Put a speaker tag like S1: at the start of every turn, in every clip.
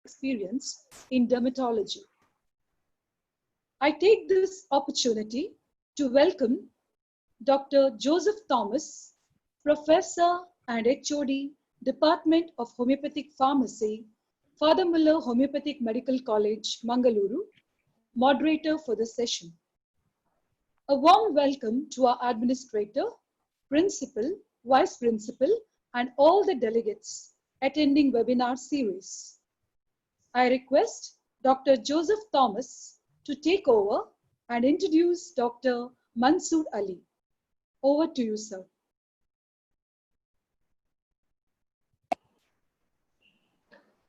S1: experience in dermatology. I take this opportunity to welcome Dr. Joseph Thomas, Professor and HOD, Department of Homeopathic Pharmacy, Father Muller Homeopathic Medical College, Mangaluru, moderator for the session. A warm welcome to our administrator, principal, vice principal, and all the delegates attending webinar series. I request Dr. Joseph Thomas to take over and introduce Dr. Mansoor Ali. Over to you, sir.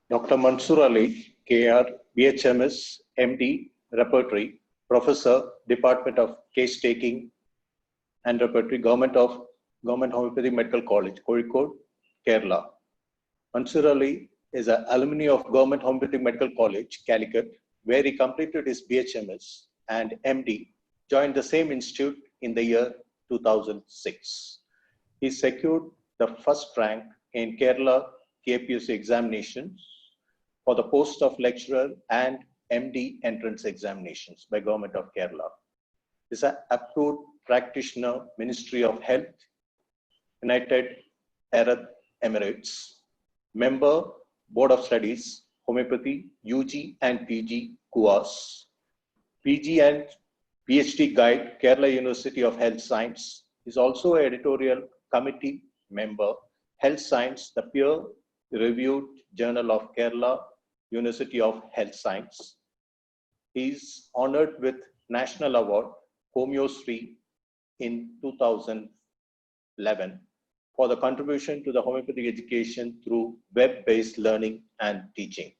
S2: Dr. Mansoor Ali, KR, BHMS, MD, Repertory, Professor, Department of Case Taking and Repertory, Government Homeopathic Medical College, Kozhikode, Kerala. Mansoor Ali is an alumni of Government Homeopathic Medical College, Calicut, where he completed his BHMS and MD, joined the same institute in the year 2006. He secured the first rank in Kerala KPSC examinations for the post of lecturer and MD entrance examinations by Government of Kerala. He is an approved practitioner, Ministry of Health, United Arab Emirates, member, Board of Studies, Homeopathy, UG and PG, KUAS, PG and PhD Guide, Kerala University of Health Science. He is also an editorial committee member, Health Science, the peer-reviewed Journal of Kerala University of Health Science. He is honored with National Award, Homeosree, in 2011 for the contribution to the homeopathic education through web-based learning and teaching.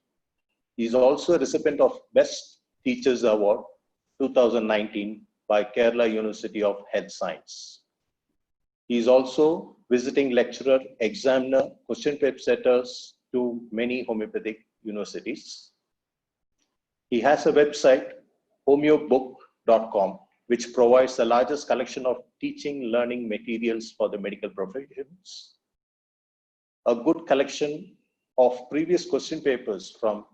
S2: He is also a recipient of Best Teachers Award 2019 by Kerala University of Health Science. He is also visiting lecturer, examiner, question paper setters to many homeopathic universities. He has a website, homeobook.com, which provides the largest collection of teaching learning materials for the medical professions, a good collection of previous question papers from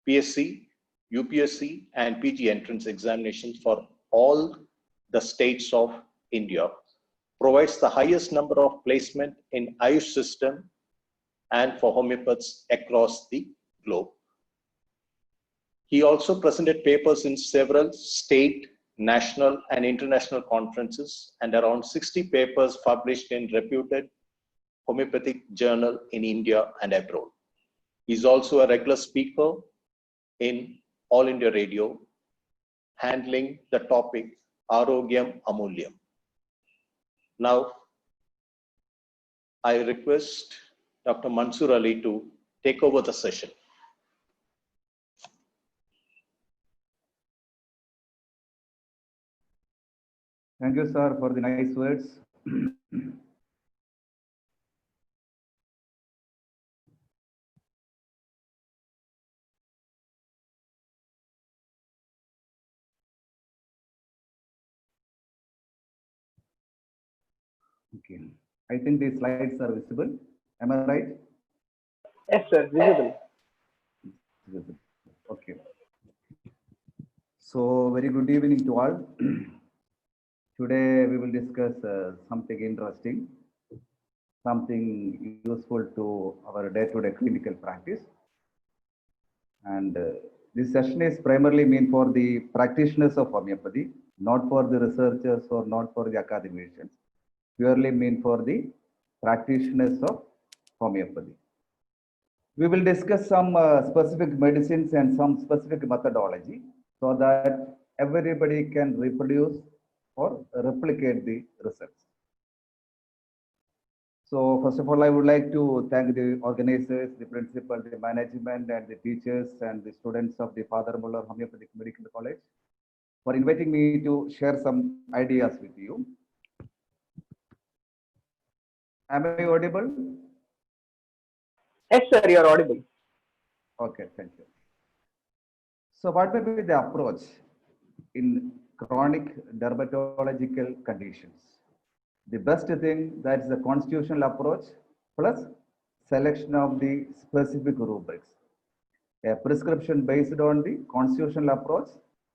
S2: PSC, UPSC, and PG entrance examinations for all the states of India, provides the highest number of placement in Ayush system and for homeopaths across the globe. He also presented papers in several state, national, and international conferences, and around 60 papers published in reputed homeopathic journal in India and abroad. He is also a regular speaker in All India Radio, handling the topic Arogyam Amulyam. Now, I request Dr. Mansoor Ali to take over the session.
S3: Thank you, sir, for the nice words. Okay, I think the slides are visible. Am I right?
S4: Yes, sir, visible.
S3: Visible. Okay. So, very good evening to all. Today we will discuss something interesting, something useful to our day-to-day clinical practice. And this session is primarily meant for the practitioners of homeopathy, not for the researchers or not for the academicians, purely meant for the practitioners of homeopathy. We will discuss some specific medicines and some specific methodology so that everybody can reproduce or replicate the results. So first of all, I would like to thank the organizers, the principal, the management, and the teachers and the students of the Father Muller Homeopathic Medical College for inviting me to share some ideas with you. Am I audible?
S4: Yes, sir, you are audible.
S3: Okay, thank you. So what will be the approach in chronic dermatological conditions? The best thing, that is the constitutional approach plus selection of the specific rubrics. a prescription based on the constitutional approach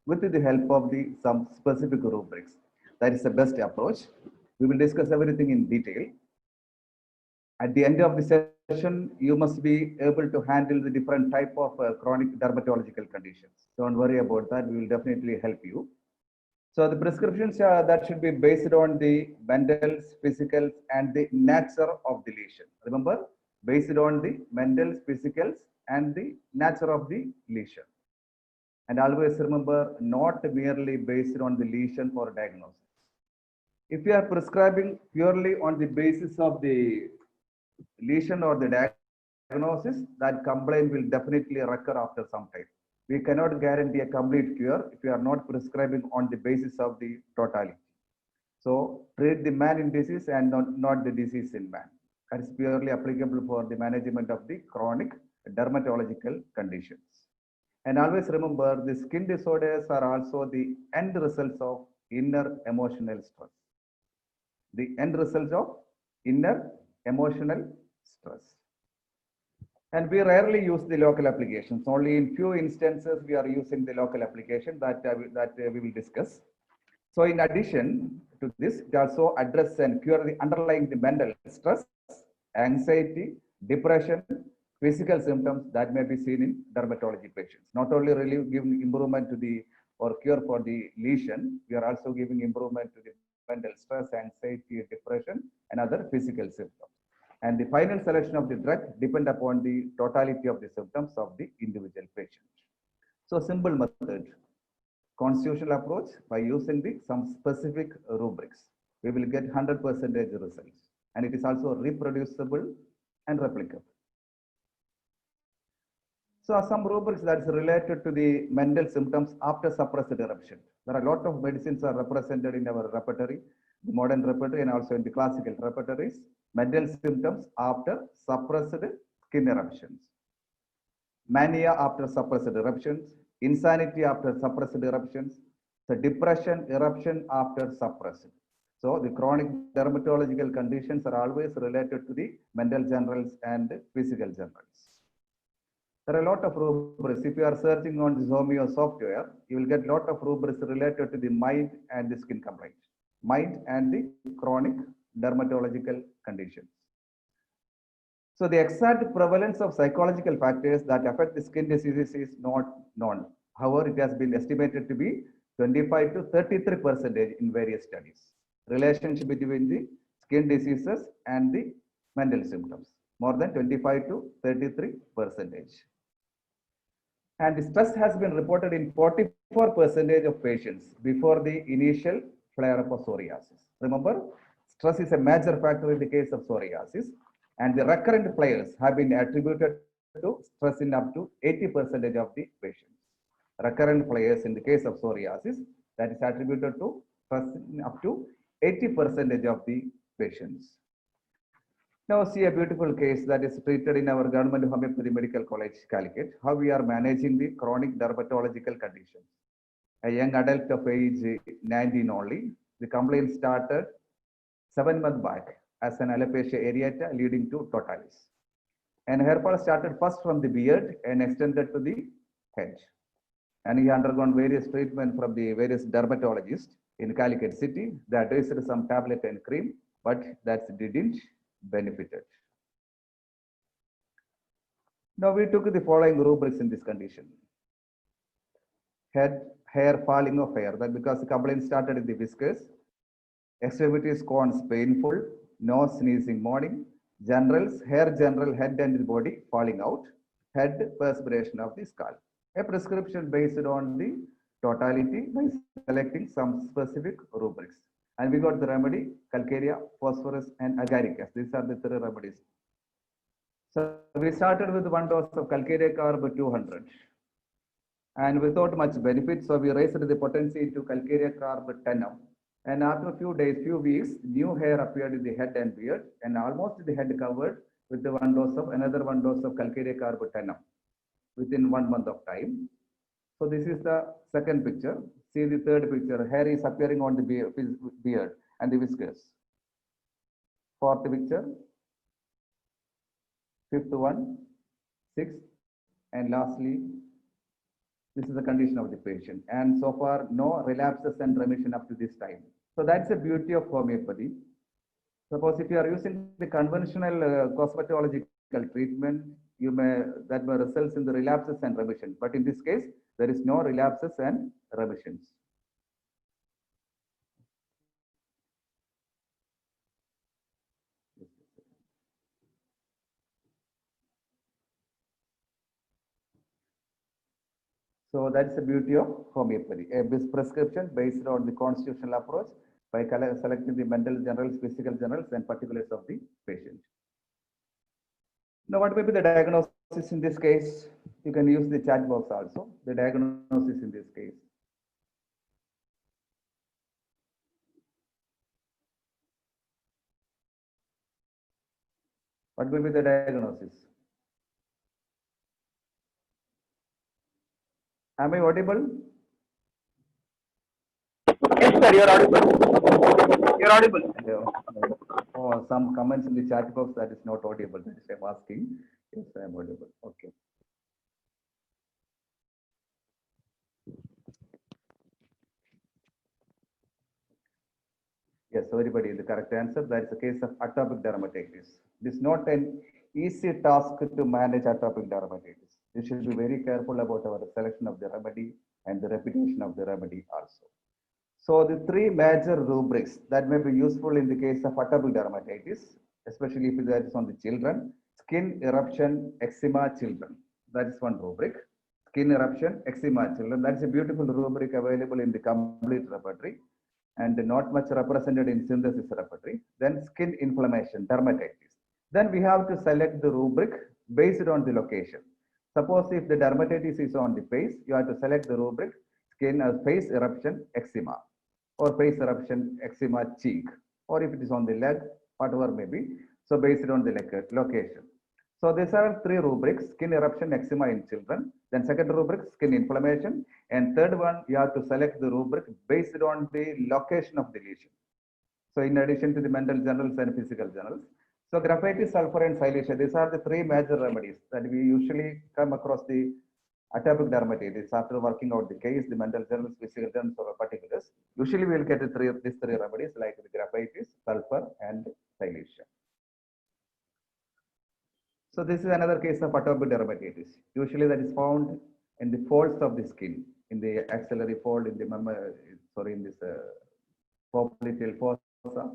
S3: with the help of the some specific rubrics. That is the best approach. We will discuss everything in detail. At the end of the session, you must be able to handle the different type of chronic dermatological conditions. Don't worry about that. We will definitely help you. So the prescriptions that should be based on the mentals, physicals, and the nature of the lesion. Remember, based on the mentals, physicals, and the nature of the lesion. And always remember, not merely based on the lesion for diagnosis. If you are prescribing purely on the basis of the lesion or the diagnosis, that complaint will definitely recur after some time. We cannot guarantee a complete cure if you are not prescribing on the basis of the totality. So treat the man in disease and not the disease in man. That is purely applicable for the management of the chronic dermatological conditions. And always remember, the skin disorders are also the end results of inner emotional stress. The end results of inner emotional stress. And we rarely use the local applications. Only in few instances we are using the local application that we will discuss. So in addition to this, it also address and cure the underlying mental stress, anxiety, depression, physical symptoms that may be seen in dermatology patients. Not only really giving improvement to the or cure for the lesion, we are also giving improvement to the mental stress, anxiety, depression, and other physical symptoms. And the final selection of the drug depend upon the totality of the symptoms of the individual patient. So simple method, constitutional approach by using some specific rubrics. We will get 100% results. And it is also reproducible and replicable. So some rubrics that is related to the mental symptoms after suppressed eruption. There are a lot of medicines are represented in our repertory, the modern repertory and also in the classical repertories. Mental symptoms after suppressed skin eruptions. Mania after suppressed eruptions. Insanity after suppressed eruptions. The depression eruption after suppressed. So the chronic dermatological conditions are always related to the mental generals and physical generals. There are a lot of rubrics. If you are searching on the Zomeo software, you will get a lot of rubrics related to the mind and the skin complaint. Mind and the chronic dermatological conditions. So the exact prevalence of psychological factors that affect the skin diseases is not known. However, it has been estimated to be 25 to 33% in various studies. Relationship between the skin diseases and the mental symptoms, more than 25 to 33%. And the stress has been reported in 44% of patients before the initial flare-up of psoriasis. Remember, stress is a major factor in the case of psoriasis, and the recurrent flares have been attributed to stress in up to 80% of the patients. Recurrent flares in the case of psoriasis, that is attributed to stress in up to 80% of the patients. Now see a beautiful case that is treated in our Government Homeopathy Medical College, Calicut, how we are managing the chronic dermatological conditions. A young adult of age 19 only, the complaint started 7 months back as an alopecia areata leading to totalis. And hair fall started first from the beard and extended to the head. And he undergone various treatment from the various dermatologists in Calicut city. They advised some tablet and cream, but that didn't benefited. Now we took the following rubrics in this condition. Hair falling of hair, that because the complaint started in the whiskers, extremities corns painful, nose sneezing morning, generals, hair general head and body falling out, head perspiration of the skull. A prescription based on the totality by selecting some specific rubrics. And we got the remedy, calcarea, phosphorus, and agaricus. These are the 3 remedies. So we started with 1 dose of calcarea carb 200. And without much benefit, so we raised the potency to calcarea carb 10M. And after a few days, few weeks, new hair appeared in the head and beard, and almost the head covered with the another 1 dose of calcarea carb 10M within 1 month of time. So this is the second picture. See the third picture. Hair is appearing on the beard and the whiskers. Fourth picture. Fifth one. Sixth. And lastly, this is the condition of the patient. And so far, no relapses and remission up to this time. So that's the beauty of homeopathy. Suppose if you are using the conventional cosmetological treatment, that may result in the relapses and remission. But in this case, there is no relapses and remissions. So that's the beauty of homeopathy. A prescription based on the constitutional approach by selecting the mental generals, physical generals, and particulars of the patient. Now, what may be the diagnosis in this case? You can use the chat box also. The diagnosis in this case. What will be the diagnosis? Am I audible?
S4: Yes, sir, you're audible. You're audible.
S3: Oh, some comments in the chat box that is not audible. That is I'm asking. Yes, I am audible. Okay. Yes, everybody, the correct answer. That is the case of atopic dermatitis. It is not an easy task to manage atopic dermatitis. You should be very careful about our selection of the remedy and the repetition of the remedy also. So the three major rubrics that may be useful in the case of atopic dermatitis, especially if that is on the children: skin eruption, eczema, children. That is one rubric. Skin eruption, eczema, children. That is a beautiful rubric available in the complete repertory and not much represented in synthesis repertory. Then skin inflammation, dermatitis. Then we have to select the rubric based on the location. Suppose if the dermatitis is on the face, you have to select the rubric skin face eruption, eczema, or face eruption, eczema, cheek, or if it is on the leg, whatever may be. So based on the location. So these are three rubrics: skin eruption, eczema in children. Then second rubric, skin inflammation. And third one, you have to select the rubric based on the location of the lesion. So in addition to the mental journals and physical journals. So graphitis, sulfur, and silicea, these are the three major remedies that we usually come across the atopic dermatitis after working out the case, the mental journals, physical journals, or particulars. Usually we will get these three remedies like the graphitis, sulfur, and silicea. So this is another case of atopic dermatitis. Usually that is found in the folds of the skin, in the axillary fold, in the in this popliteal fossa,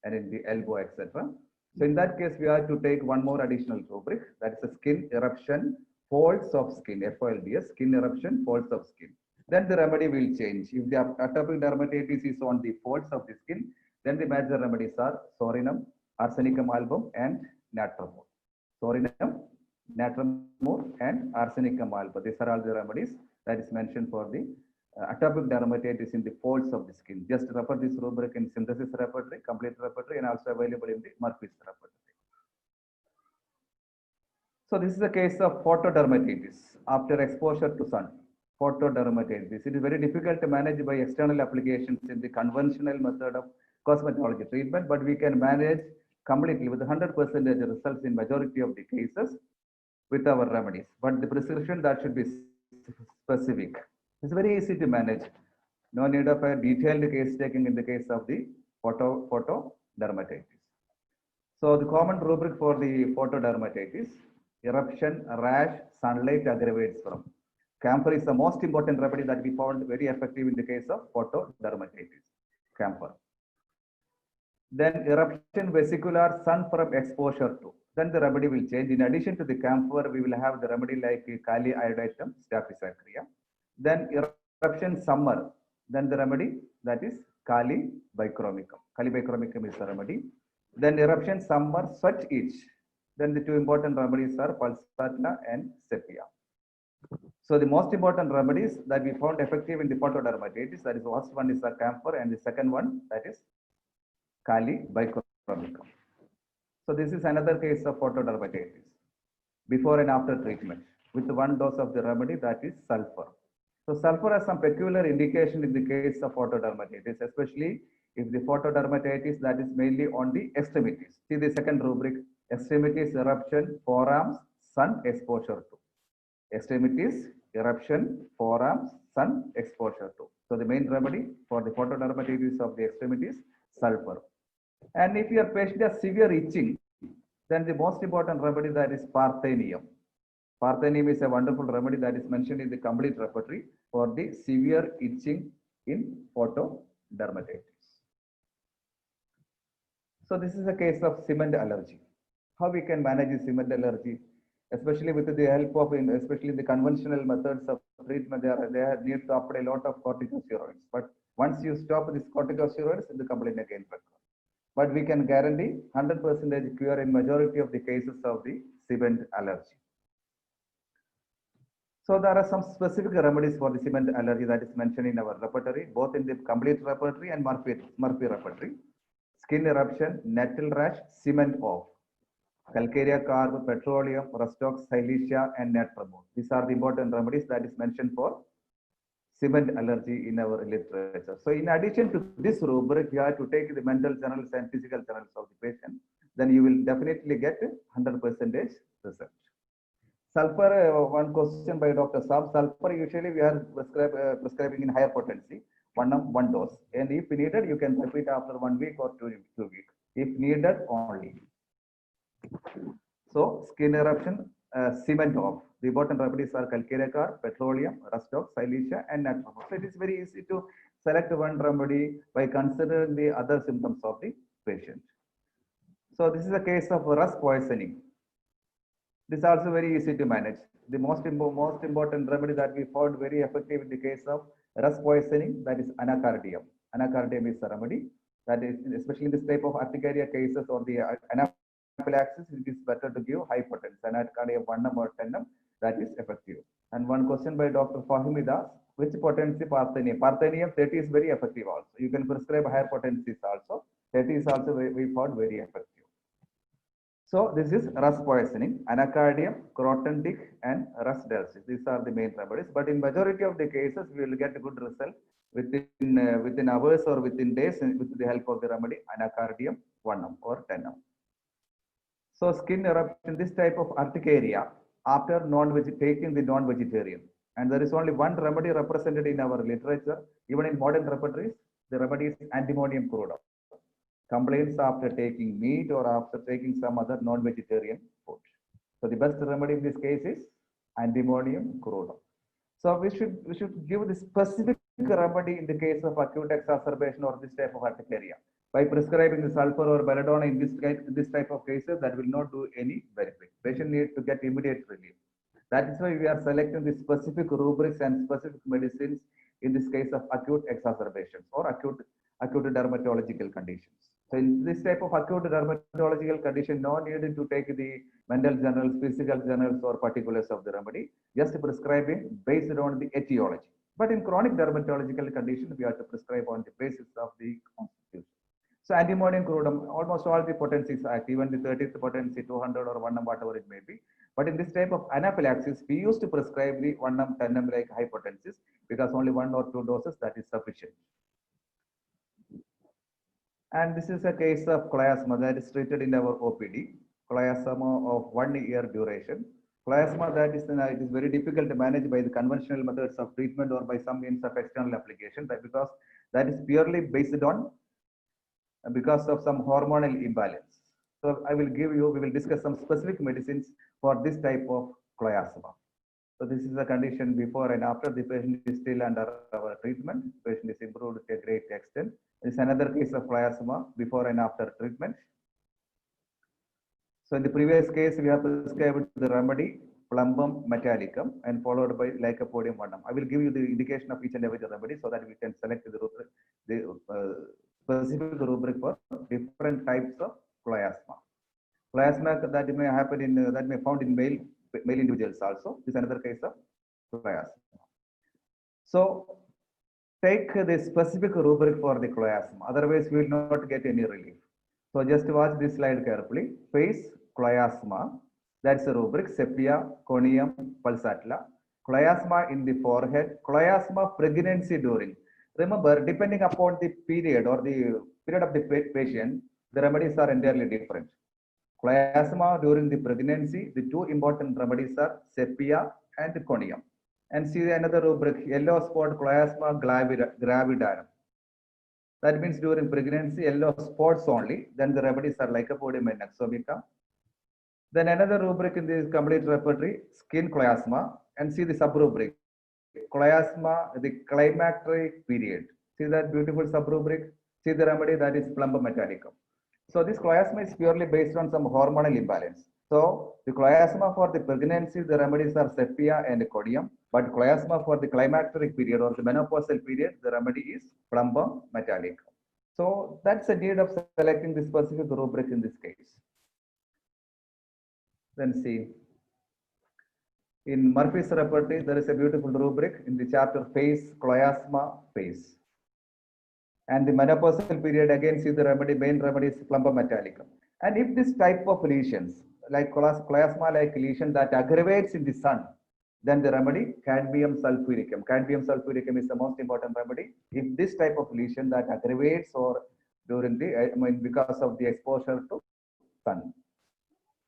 S3: and in the elbow, etc. So in that case, we have to take one more additional rubric, that is a skin eruption, folds of skin, FOLDS, skin eruption, folds of skin. Then the remedy will change. If the atopic dermatitis is on the folds of the skin, then the major remedies are Sorinum, Arsenicum album, and Natramur. Sorinum, Natramur, and Arsenicum album. These are all the remedies that is mentioned for the atopic dermatitis in the folds of the skin. Just refer this rubric in synthesis repertory, complete repertory, and also available in the Murphy's repertory. So this is a case of photodermatitis after exposure to sun. Photodermatitis. It is very difficult to manage by external applications in the conventional method of cosmetology treatment, but we can manage completely with 100% results in majority of the cases with our remedies. But the prescription that should be specific. It's very easy to manage. No need of a detailed case taking in the case of the photodermatitis. So the common rubric for the photodermatitis: eruption, rash, sunlight aggravates from. Camphor is the most important remedy that we found very effective in the case of photodermatitis. Camphor. Then eruption, vesicular, sun from exposure to. Then the remedy will change. In addition to the camphor, we will have the remedy like Kali iodatum, Staphysaccharida. Then eruption, summer. Then the remedy that is Kali bichromicum. Kali bichromicum is the remedy. Then eruption, summer, sweat, itch. Then the two important remedies are Pulsatilla and Sepia. So the most important remedies that we found effective in the photodermatitis, that is the first one is the camphor, and the second one that is Kali bichromicum. So this is another case of photodermatitis before and after treatment with one dose of the remedy, that is sulfur. So sulfur has some peculiar indication in the case of photodermatitis, especially if the photodermatitis that is mainly on the extremities. See the second rubric: extremities, eruption, forearms, sun exposure to. extremities, eruption, forearms, sun exposure to. So the main remedy for the photodermatitis of the extremities, sulfur. And if your patient has severe itching, then the most important remedy that is Parthenium. Parthenium is a wonderful remedy that is mentioned in the complete repertory for the severe itching in photodermatitis. So this is a case of cement allergy. How we can manage cement allergy, especially with the help of, especially the conventional methods of treatment, they need to apply a lot of corticosteroids. But once you stop these corticosteroids, the complaint again recurs. But we can guarantee 100% cure in majority of the cases of the cement allergy. So there are some specific remedies for the cement allergy that is mentioned in our repertory, both in the complete repertory and Murphy repertory. Skin eruption, nettle rash, cement off, calcarea carb, petroleum, rustox, silicea, and net removal. These are the important remedies that is mentioned for cement allergy in our literature. So in addition to this rubric, you have to take the mental journals and physical journals of the patient. Then you will definitely get 100% result. Sulfur, one question by Dr. Saab. Sulfur usually we are prescribing in higher potency, 1 dose. And if needed, you can repeat after 1 week or 2 weeks. If needed only. So skin eruption, cement off. The important remedies are calcarea carb, petroleum, rustox, silicea, and net removal. So it is very easy to select one remedy by considering the other symptoms of the patient. So this is a case of rust poisoning. This is also very easy to manage. The most important remedy that we found very effective in the case of rust poisoning, that is anacardium. Anacardium is a remedy that is, especially in this type of urticaria cases or the anaphylaxis, it is better to give high potency. Anacardium 1 or 10, that is effective. And one question by Dr. Fahimida, which potency Parthenium? Parthenium 30 is very effective also. You can prescribe higher potencies also. 30 is also we found very effective. So this is rust poisoning, anacardium, croton tick, and rust dulcis. These are the main remedies. But in majority of the cases, we will get a good result within hours or within days with the help of the remedy anacardium 1 or 10. So skin eruption, this type of urticaria after taking the non-vegetarian. And there is only one remedy represented in our literature. Even in modern repertories, the remedy is antimonium crudo. Complaints after taking meat or after taking some other non-vegetarian food. So the best remedy in this case is antimonium crudo. So we should give the specific remedy in the case of acute exacerbation or this type of urticaria. By prescribing the sulfur or belladonna in this type of cases, that will not do any benefit. Patient needs to get immediate relief. That is why we are selecting the specific rubrics and specific medicines in this case of acute exacerbations or acute dermatological conditions. So in this type of acute dermatological condition, no need to take the mental journals, physical journals, or particulars of the remedy, just prescribing based on the etiology. But in chronic dermatological condition, we have to prescribe on the basis of the constitution. So antimonium crudum, almost all the potencies act, even the 30th potency, 200 or 1 whatever it may be. But in this type of anaphylaxis, we used to prescribe the 1 10 like high potencies because only 1 or 2 doses that is sufficient. And this is a case of chloasma that is treated in our OPD, chloasma of 1 year duration. Chloasma that is it is very difficult to manage by the conventional methods of treatment or by some means of external application, because that is purely based on because of some hormonal imbalance. So we will discuss some specific medicines for this type of chloasma. So this is a condition before and after. The patient is still under our treatment. The patient is improved to a great extent. This is another case of chloasma before and after treatment. So in the previous case, we have prescribed the remedy plumbum metallicum and followed by lycopodium vernum. I will give you the indication of each and every remedy so that we can select the rubric, specific rubric for different types of chloasma. Chloasma that may happen in that may found in male individuals also. This is another case of chloasma. So take the specific rubric for the chloasma. Otherwise, we will not get any relief. So just watch this slide carefully. Face chloasma. That's the rubric. Sepia, conium, pulsatilla. Chloasma in the forehead. Chloasma pregnancy during. Remember, depending upon the period or the period of the patient, the remedies are entirely different. Chloasma during the pregnancy, the two important remedies are sepia and conium. And see another rubric, yellow spot chloasma gravidarum. That means during pregnancy, yellow spots only. Then the remedies are lycopodium and Naxomica. Then another rubric in this complete repertory, skin chloasma. And see the sub-rubric, chloasma, the climacteric period. See that beautiful sub-rubric? See the remedy, that is Plumbum metallicum. So this chloasma is purely based on some hormonal imbalance. So the chloasma for the pregnancy, the remedies are sepia and conium. But chloasma for the climacteric period or the menopausal period, the remedy is Plumbum metallicum. So that's the need of selecting the specific rubric in this case. Then see, in Murphy's repertory, there is a beautiful rubric in the chapter phase, chloasma phase. And the menopausal period, again, see the remedy, main remedy is Plumbum metallicum. And if this type of lesions, like chloasma-like lesion that aggravates in the sun, then the remedy, cadmium sulfuricum. Cadmium sulfuricum is the most important remedy. If this type of lesion that aggravates or during the, because of the exposure to sun.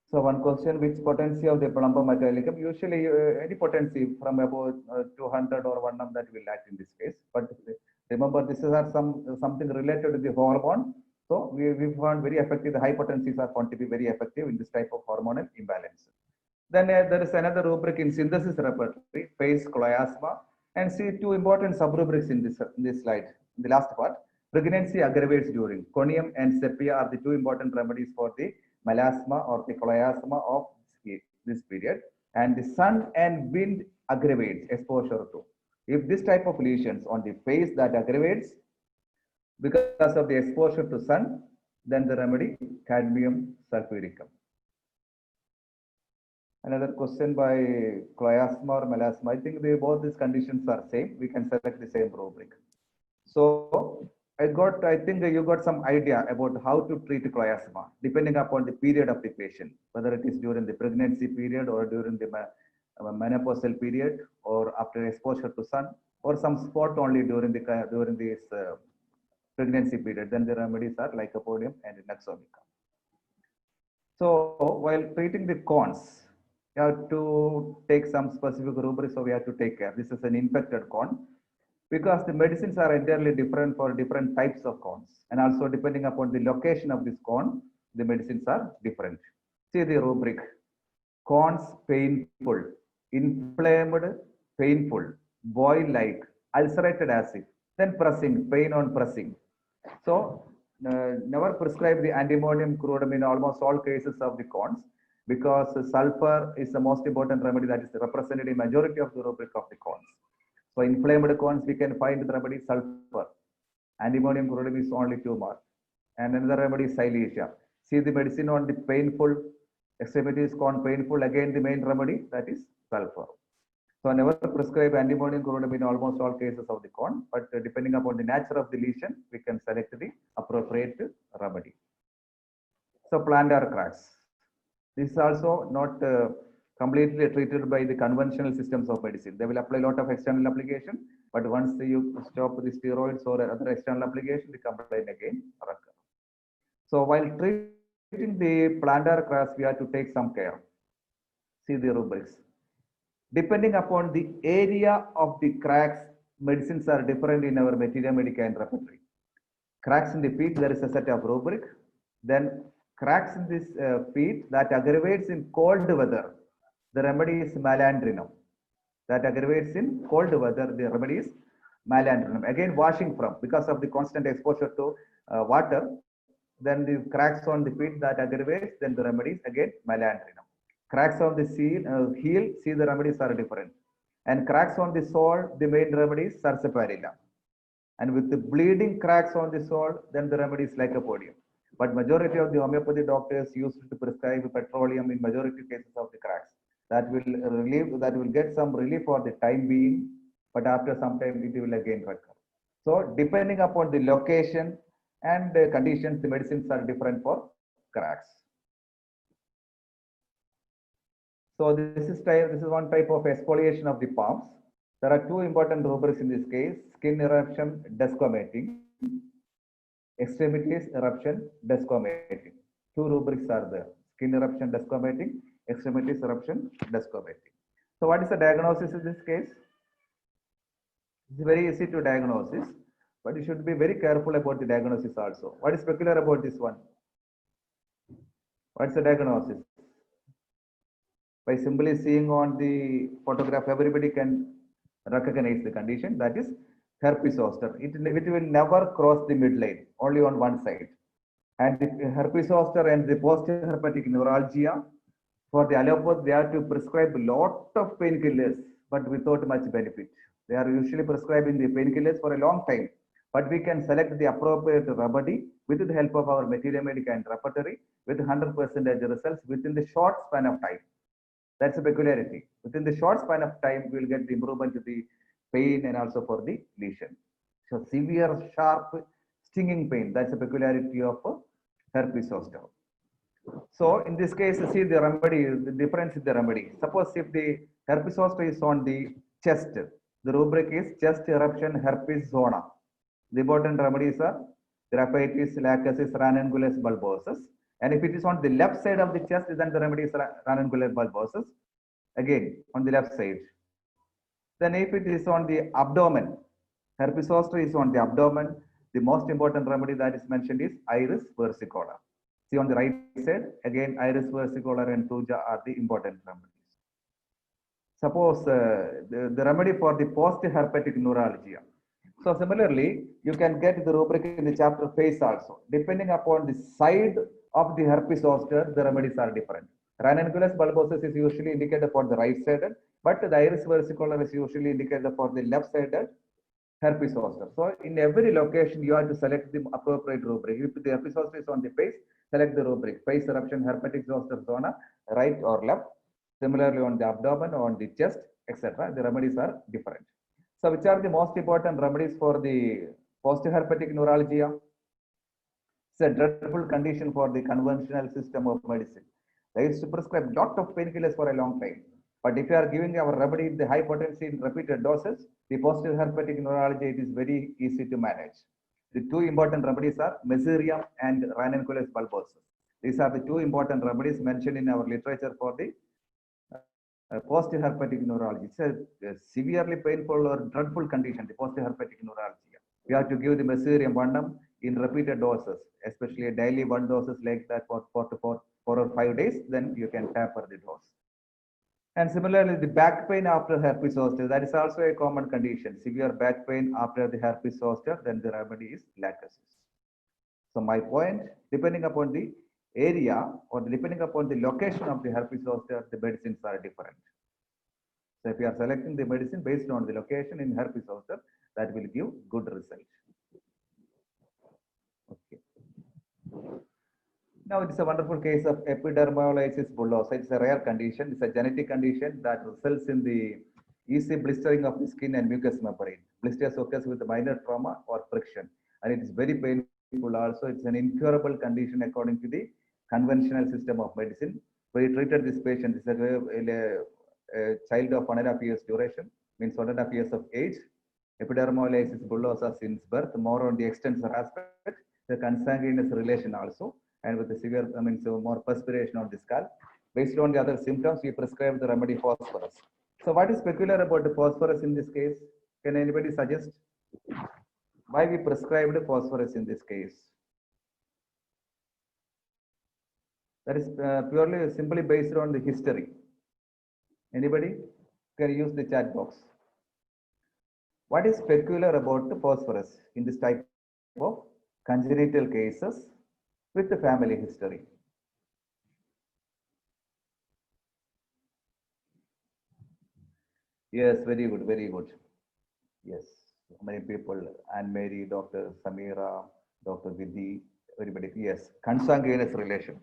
S3: So one question, which potency of the Plumbum metallicum? Usually any potency from about 200 or 1 that will act in this case. But remember, this is something related to the hormone. So we found very effective. The high potencies are found to be very effective in this type of hormonal imbalance. Then there is another rubric in synthesis repertory, phase chloasma. And see two important sub-rubrics in this slide. In the last part, pregnancy aggravates during. Conium and sepia are the two important remedies for the melasma or the chloasma of this period. And the sun and wind aggravates exposure to. If this type of lesions on the face that aggravates because of the exposure to sun, then the remedy, cadmium sulfuricum. Another question by chloasma or melasma. I think both these conditions are same. We can select the same rubric. So I think you got some idea about how to treat chloasma depending upon the period of the patient, whether it is during the pregnancy period or during the menopausal period or after exposure to sun or some spot only during this pregnancy period. Then the remedies are lycopodium and Naxomica. So while treating the cones, you have to take some specific rubrics, so we have to take care. This is an infected cone because the medicines are entirely different for different types of cones, and also depending upon the location of this cone, the medicines are different. See the rubric: cones painful, inflamed, painful, boil-like, ulcerated acid, then pressing, pain on pressing. So never prescribe the antimonium crude in almost all cases of the cones, because sulfur is the most important remedy that is represented in majority of the rubric of the cones. So inflamed cones, we can find the remedy sulfur. Antimonium crude is only 2 marks. And another remedy is silesia. See the medicine on the painful extremities, cone painful, again the main remedy, that is sulfur. So never prescribe antimonium crude in almost all cases of the cone, but depending upon the nature of the lesion, we can select the appropriate remedy. So plantar cracks. This is also not completely treated by the conventional systems of medicine. They will apply a lot of external application, but once you stop the steroids or other external application, the complaint again occur. So while treating the plantar cracks, we have to take some care. See the rubrics. Depending upon the area of the cracks, medicines are different in our materia medica and repertory. Cracks in the feet, there is a set of rubric. Then cracks in this feet that aggravates in cold weather, the remedy is malandrinum. That aggravates in cold weather, the remedy is malandrinum. Again, washing from, because of the constant exposure to water, then the cracks on the feet that aggravates, then the remedy is again malandrinum. Cracks on the heel, see the remedies are different. And cracks on the sole, the main remedy is sarsaparilla. And with the bleeding cracks on the sole, then the remedy is lycopodium. But majority of the homeopathy doctors used to prescribe petroleum in majority cases of the cracks. That will get some relief for the time being, but after some time it will again recur. So depending upon the location and the conditions, the medicines are different for cracks. So this is one type of exfoliation of the palms. There are 2 important rubrics in this case: skin eruption, desquamating. Extremities eruption, desquamating. 2 rubrics are there: skin eruption, desquamating; extremities eruption, desquamating. So what is the diagnosis in this case? It's very easy to diagnosis, but you should be very careful about the diagnosis also. What is peculiar about this one? What's the diagnosis? By simply seeing on the photograph, everybody can recognize the condition. That is herpes zoster. It will never cross the midline, only on one side. And the herpes zoster and the post-herpetic neuralgia, for the allopath, they have to prescribe a lot of painkillers, but without much benefit. They are usually prescribing the painkillers for a long time, but we can select the appropriate remedy with the help of our material medica and repertory with 100% results within the short span of time. That's a peculiarity. Within the short span of time, we will get the improvement to the pain and also for the lesion. So severe, sharp, stinging pain. That's a peculiarity of herpes zoster. So in this case, see the remedy, the difference in the remedy. Suppose if the herpes zoster is on the chest, the rubric is chest eruption herpes zona. The important remedies are graphitis, lachesis, ranunculus bulbosus. And if it is on the left side of the chest, then the remedy is ranuncular bulbosus. Again, on the left side. Then if it is on the abdomen, herpes zoster is on the abdomen, the most important remedy that is mentioned is iris versicolor. See on the right side, again, iris versicolor and thuja are the important remedies. Suppose the remedy for the post-herpetic neuralgia. So similarly, you can get the rubric in the chapter face also. Depending upon the side of the herpes zoster, the remedies are different. Ranunculus bulbosus is usually indicated for the right sided, but the iris versicolor is usually indicated for the left sided herpes zoster. So in every location, you have to select the appropriate rubric. If the herpes zoster is on the face, select the rubric. Face eruption, herpetic zoster zona, right or left. Similarly, on the abdomen, on the chest, etc. The remedies are different. So which are the most important remedies for the post-herpetic neuralgia? It's a dreadful condition for the conventional system of medicine. They used to prescribe a lot of painkillers for a long time. But if you are giving our remedy the high potency in repeated doses, the post-herpetic neuralgia, it is very easy to manage. The two important remedies are meserium and ranunculus bulbosus. These are the two important remedies mentioned in our literature for the post-herpetic neuralgia. It's a severely painful or dreadful condition, the post-herpetic neuralgia. You have to give the meserium 1 in repeated doses, especially daily 1 doses like that for 4 or 5 days, then you can taper the dose. And similarly, the back pain after herpes zoster, that is also a common condition. Severe back pain after the herpes zoster, then the remedy is lachesis. So my point, depending upon the area or depending upon the location of the herpes zoster, the medicines are different. So if you are selecting the medicine based on the location in herpes zoster, that will give good result. Okay. Now it is a wonderful case of epidermolysis bullosa. It's a rare condition. It's a genetic condition that results in the easy blistering of the skin and mucous membrane. Blisters occurs with minor trauma or friction, and it is very painful also. It's an incurable condition according to the conventional system of medicine. We treated this patient. This is a child of 1.5 years duration, means 1.5 years of age. Epidermolysis bullosa since birth, more on the extensor aspect, the consanguineous relation also, and with the severe, so more perspiration on the scalp. Based on the other symptoms, we prescribe the remedy phosphorus. So what is peculiar about the phosphorus in this case? Can anybody suggest why we prescribed phosphorus in this case? That is purely simply based on the history. Anybody can use the chat box. What is peculiar about the phosphorus in this type of congenital cases with the family history? Yes, very good, very good. Yes, many people, Anne Mary, Dr. Samira, Dr. Vidhi, everybody. Yes, consanguineous relation.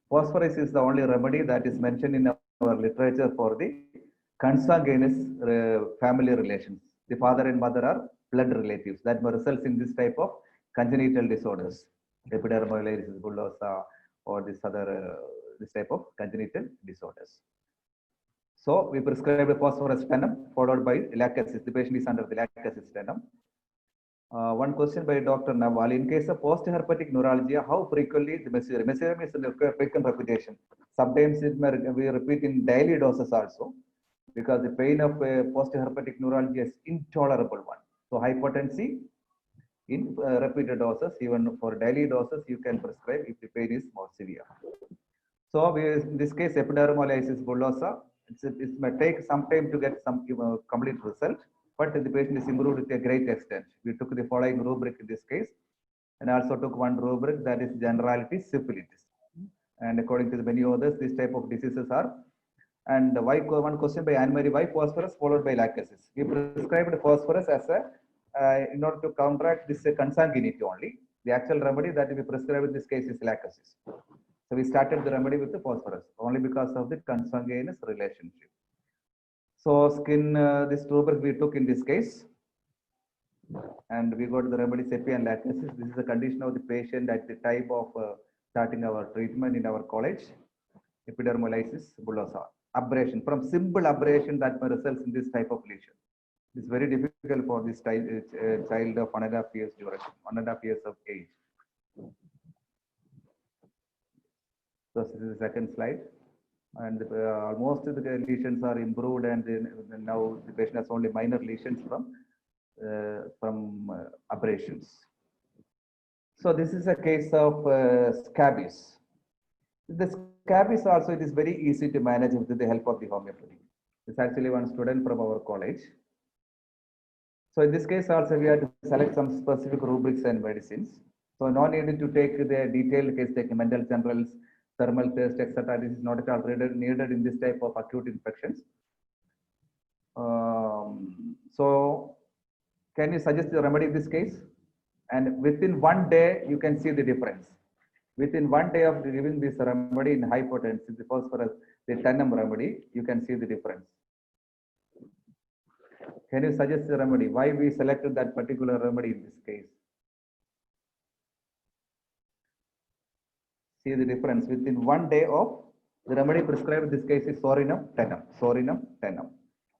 S3: Phosphorus is the only remedy that is mentioned in our literature for the consanguineous family relations. The father and mother are blood relatives. That results in this type of congenital disorders, epidermolysis bullosa, or this type of congenital disorders. So we prescribe a phosphorus tenom followed by lachesis. The patient is under the lachesis tenom. One question by Dr. Nawal. In case of post-herpetic neuralgia, how frequently the meserium? Meserium is a frequent repetition. Sometimes we repeat in daily doses also. because the pain of post-herpetic neuralgia is intolerable one. So hypotency in repeated doses, even for daily doses, you can prescribe if the pain is more severe. So in this case, epidermolysis bullosa, it may take some time to get some complete result, but the patient is improved to a great extent. We took the following rubric in this case, and also took one rubric, that is generality syphilitis. And according to the many others, this type of diseases are. And why, one question by Anne-Marie, why phosphorus followed by lachesis? We prescribed phosphorus as a in order to counteract this consanguinity only. The actual remedy that we prescribe in this case is lachesis. So we started the remedy with the phosphorus only because of the consanguineous relationship. So skin, this rubric we took in this case, and we got the remedy sepia and lachesis. This is the condition of the patient at the time of starting our treatment in our college. Epidermolysis bullosa, abrasion, from simple abrasion that may result in this type of lesion. It's very difficult for this child of 1.5 years duration, 1.5 years of age. So this is the second slide, and almost the lesions are improved, and now the patient has only minor lesions from abrasions. So this is a case of scabies. The scabies also, it is very easy to manage with the help of the homeopathy. It's actually one student from our college. So in this case also, we have to select some specific rubrics and medicines. So no need to take the detailed case, take mental generals, thermal test, etc. This is not at all needed in this type of acute infections. So can you suggest the remedy in this case? And within 1 day, you can see the difference. Within 1 day of giving this remedy in hypotension, the phosphorus, the TENM remedy, you can see the difference. Can you suggest the remedy? Why we selected that particular remedy in this case? See the difference within 1 day of the remedy prescribed in this case is Sorinum tenum. Sorinum tenum.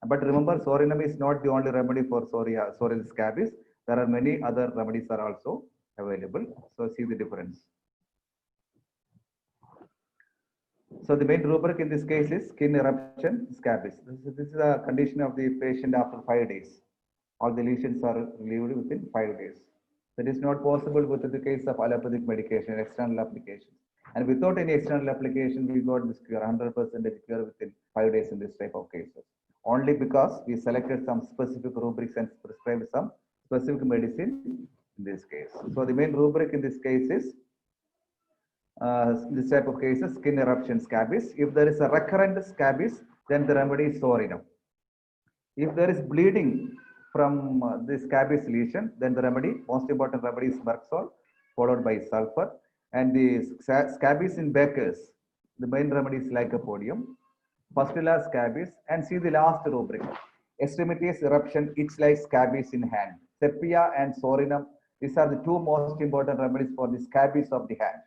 S3: But remember, Sorinum is not the only remedy for psoriasis scabies. There are many other remedies are also available. So see the difference. So the main rubric in this case is skin eruption, scabies. This is a condition of the patient after 5 days. All the lesions are relieved within 5 days. That is not possible with the case of allopathic medication, external application. And without any external application, we got this cure, 100% cure within 5 days in this type of cases. Only because we selected some specific rubrics and prescribed some specific medicine in this case. So the main rubric in this case is this type of cases, skin eruption scabies. If there is a recurrent scabies, then the remedy is Sorinum. If there is bleeding from the scabies lesion, then the remedy, most important remedy is Merxol, followed by sulfur. And the scabies in Becker's, the main remedy is Lycopodium, pustula scabies, and see the last rubric. Extremities eruption, itch like scabies in hand. Sepia and Sorinum, these are the two most important remedies for the scabies of the hand.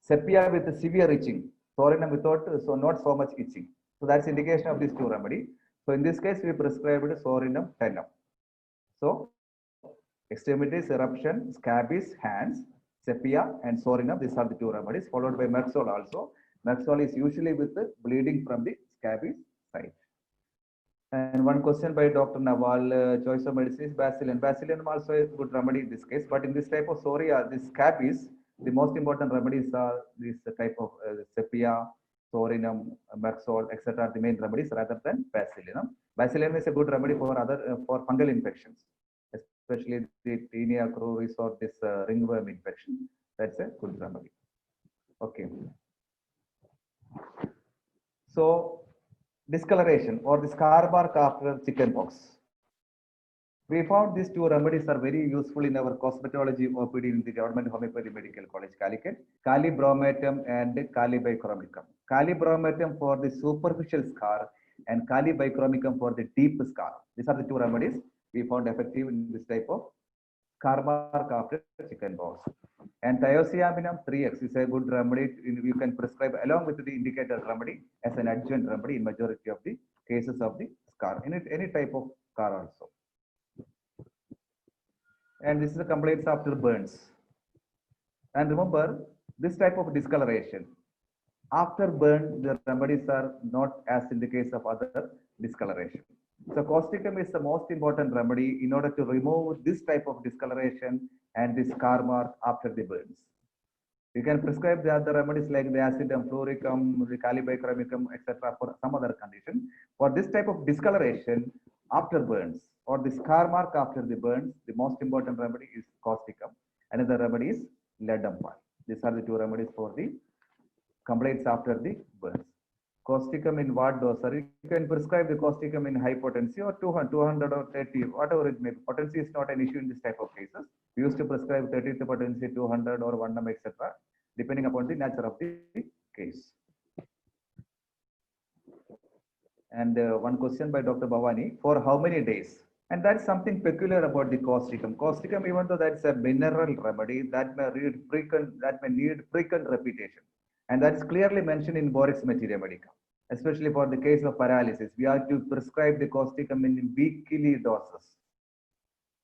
S3: Sepia with the severe itching, Sorinum without, so not so much itching. So that's indication of these two remedies. So in this case, we prescribed Sorinum tenum. So extremities eruption, scabies, hands, sepia and Sorinum, these are the two remedies, followed by Merxol also. Merxol is usually with the bleeding from the scabies side. And one question by Dr. Nawal, choice of medicine is Bacillin. Bacillin also is good remedy in this case, but in this type of psoria, the scabies, the most important remedies are this type of sepia, Sorinum, Merxol, etc. The main remedies rather than Bacillinum. Bacillinum is a good remedy for other for fungal infections, especially the Tinea cruris or this ringworm infection. That's a good remedy. Okay. So discoloration or the scar mark after chickenpox. We found these two remedies are very useful in our cosmetology OPD in the Government Homeopathy Medical College, Calicut. Calibromatum and Calibichromicum. Calibromatum for the superficial scar and Calibichromicum for the deep scar. These are the two remedies we found effective in this type of scar mark after chickenpox. And Thiocyanum 3x is a good remedy you can prescribe along with the indicated remedy as an adjunct remedy in majority of the cases of the scar, in any type of scar also. And this is the complaints after burns. And remember, this type of discoloration, after burn, the remedies are not as in the case of other discoloration. So causticum is the most important remedy in order to remove this type of discoloration and the scar mark after the burns. You can prescribe the other remedies like the acidum, fluoricum, the calibicramicum, etc. for some other condition. For this type of discoloration after burns or the scar mark after the burns, the most important remedy is causticum. Another remedy is lead and pine. These are the two remedies for the complaints after the burns. Causticum in what dose? You can prescribe the causticum in high potency or 200, 200 or 30, whatever it may be. Potency is not an issue in this type of cases. We used to prescribe 30th potency, 200 or 1 etc. depending upon the nature of the case. And one question by Dr. Bhavani, for how many days? And that's something peculiar about the causticum. Causticum, even though that's a mineral remedy, that may need frequent repetition. And that's clearly mentioned in Borix Materia Medica, especially for the case of paralysis. We have to prescribe the causticum in weekly doses.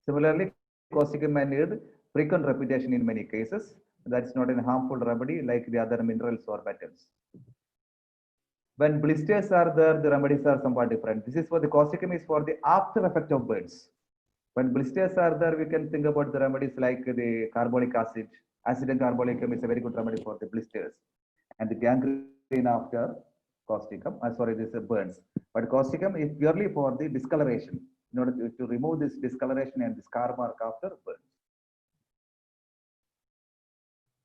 S3: Similarly, causticum may need frequent repetition in many cases. That's not a harmful remedy like the other minerals or metals. When blisters are there, the remedies are somewhat different. This is for the causticum is for the after effect of burns. When blisters are there, we can think about the remedies like the carbolic acid. Acid and carbolicum is a very good remedy for the blisters. And the gangrene after causticum, this is burns. But causticum is purely for the discoloration, in order to remove this discoloration and the scar mark after burns.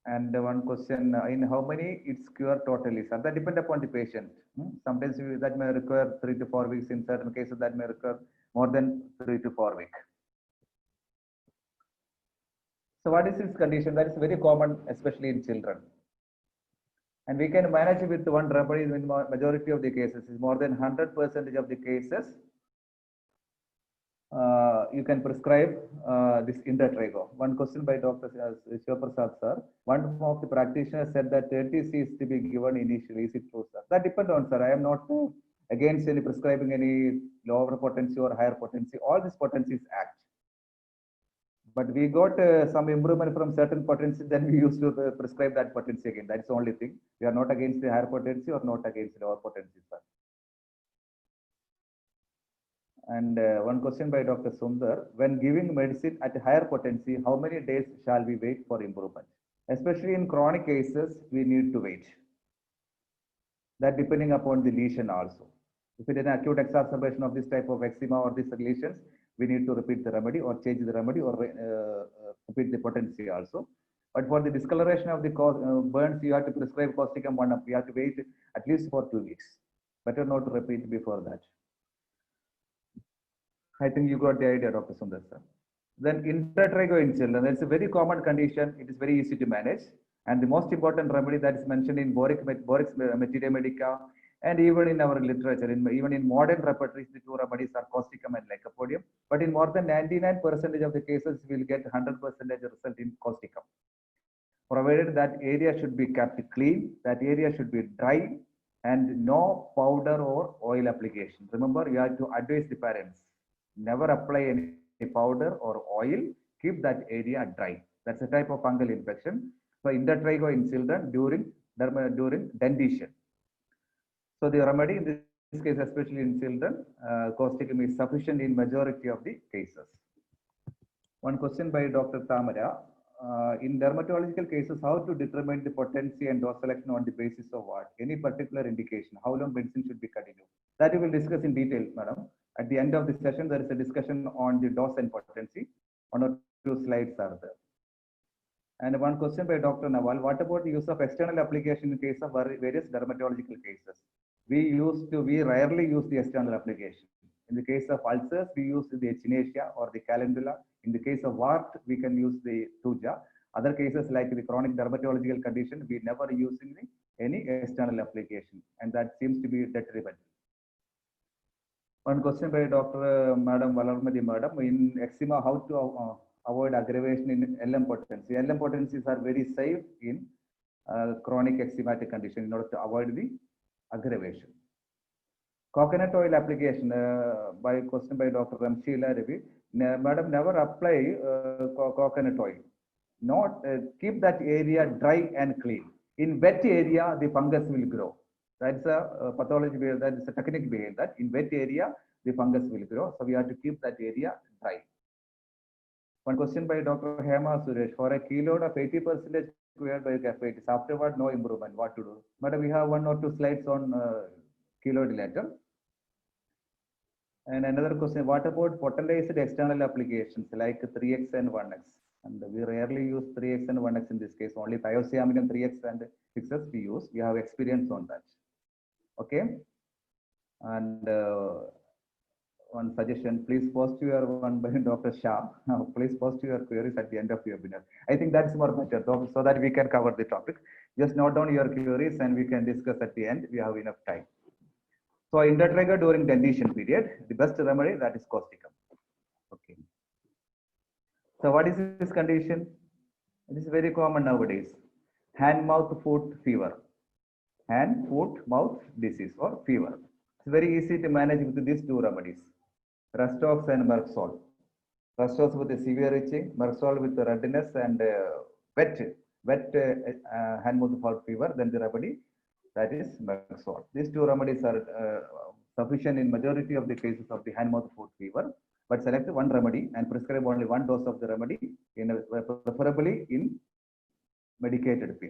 S3: And one question, in how many it's cure totally? So that depends upon the patient. Sometimes that may require 3 to 4 weeks. In certain cases, that may require more than 3 to 4 weeks. So what is this condition? That is very common, especially in children. And we can manage it with one remedy in majority of the cases. Is more than 100% of the cases. You can prescribe this Indatrigo. One question by Dr. Shivaprasad sir. One of the practitioners said that 30C is to be given initially. Is it true, sir? That depends on, sir. I am not against any prescribing any lower potency or higher potency. All these potencies act. But we got some improvement from certain potency, then we used to prescribe that potency again. That's the only thing. We are not against the higher potency or not against the lower potency, sir. And one question by Dr. Sundar, when giving medicine at higher potency, how many days shall we wait for improvement? Especially in chronic cases, we need to wait. That depending upon the lesion also. If it is an acute exacerbation of this type of eczema or these lesions, we need to repeat the remedy or change the remedy or repeat the potency also. But for the discoloration of the burns, you have to prescribe causticum 1 up. You have to wait at least for 2 weeks. Better not to repeat before that. I think you got the idea, Dr. Sundar sir. Then Indatrigo in children, that's a very common condition. It is very easy to manage. And the most important remedy that is mentioned in Borix Materia Medica and even in our literature, even in modern repertories, the two remedies are causticum and lycopodium. But in more than 99% of the cases, we will get 100% result in causticum. Provided that area should be kept clean, that area should be dry, and no powder or oil application. Remember, you have to advise the parents. Never apply any powder or oil. Keep that area dry. That's a type of fungal infection. So Indatrigo in children during dentition. So the remedy in this case, especially in children, causticum is sufficient in majority of the cases. One question by Dr. Tamara. In dermatological cases, how to determine the potency and dose selection on the basis of what? Any particular indication? How long medicine should be continued? That we will discuss in detail, madam. At the end of the session, there is a discussion on the dose and potency. 1 or 2 slides are there. And one question by Dr. Nawal. What about the use of external application in case of various dermatological cases? We rarely use the external application. In the case of ulcers, we use the echinacea or the calendula. In the case of wart, we can use the thuja. Other cases like the chronic dermatological condition, we never use any external application, and that seems to be detrimental. One question by Dr. Madam Valarmadi Madam. In eczema, how to avoid aggravation in LM potency? LM potencies are very safe in chronic eczematic condition in order to avoid the aggravation. Coconut oil application by question by Dr. Ramshila Ravi. Madam, never apply coconut oil. Not keep that area dry and clean. In wet area, the fungus will grow. That's a pathology behind that. Is a technique behind that. In wet area, the fungus will grow. So we have to keep that area dry. One question by Dr. Hema Suresh. For a keloid of 80% cleared by capheitis, afterward no improvement. What to do? But we have 1 or 2 slides on keloid later. And another question, what about potentized external applications like 3x and 1x? And we rarely use 3x and 1x in this case, only thiocyanidin 3x and 6x we use. We have experience on that. Okay. And one suggestion, please post your one by Dr. Shah. Please post your queries at the end of your webinar. I think that's more better so that we can cover the topic. Just note down your queries and we can discuss at the end. We have enough time. So intertrachea during dentition period, the best remedy that is causticum. Okay. So what is this condition? It is very common nowadays. Hand, mouth, foot fever. Hand, foot, mouth disease or fever. It's very easy to manage with these 2 remedies. Rustox and Merxol. Rustox with the severe itching, Merxol with the redness and wet hand, mouth, foot fever. Then the remedy that is Merxol. These 2 remedies are sufficient in majority of the cases of the hand, mouth, foot fever. But select one remedy and prescribe only 1 dose of the remedy, preferably in medicated pill.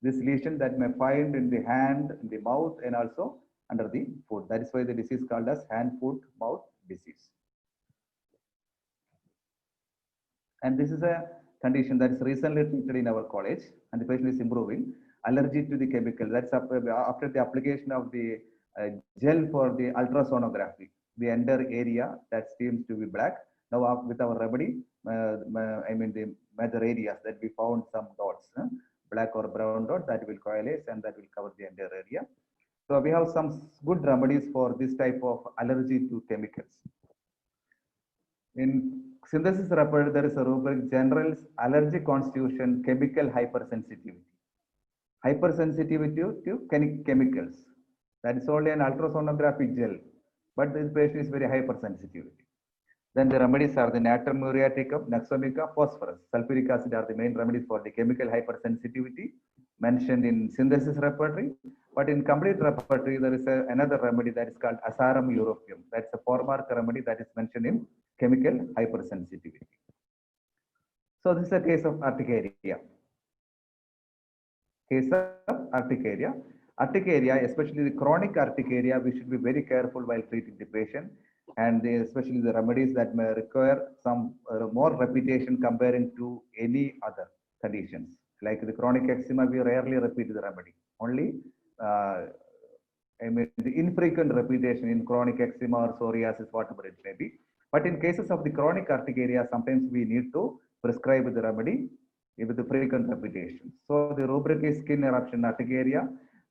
S3: This lesion that may find in the hand, in the mouth, and also under the foot. That is why the disease called as hand, foot, mouth disease. And this is a condition that is recently treated in our college, and the patient is improving. Allergy to the chemical. That's after the application of the gel for the ultrasonography. The entire area that seems to be black. Now with our remedy, I mean the major areas that we found some dots, black or brown dot that will coalesce and that will cover the entire area. So we have some good remedies for this type of allergy to chemicals. In synthesis report, there is a rubric general allergy constitution, chemical hypersensitivity. Hypersensitivity to chemicals. That is only an ultrasonographic gel, but this patient is very hypersensitivity. Then the remedies are the natrum muriaticum, Naxomica, phosphorus. Sulfuric acid are the main remedies for the chemical hypersensitivity mentioned in synthesis repertory. But in complete repertory, there is another remedy that is called Asarum europeum. That's a 4-mark remedy that is mentioned in chemical hypersensitivity. So this is a case of urticaria. Case of urticaria. Urticaria, especially the chronic urticaria, we should be very careful while treating the patient, and especially the remedies that may require some more repetition comparing to any other conditions. Like the chronic eczema, we rarely repeat the remedy. Only I mean the infrequent repetition in chronic eczema or psoriasis, whatever it may be. But in cases of the chronic urticaria, sometimes we need to prescribe the remedy with the frequent repetition. So the rubric is skin eruption urticaria.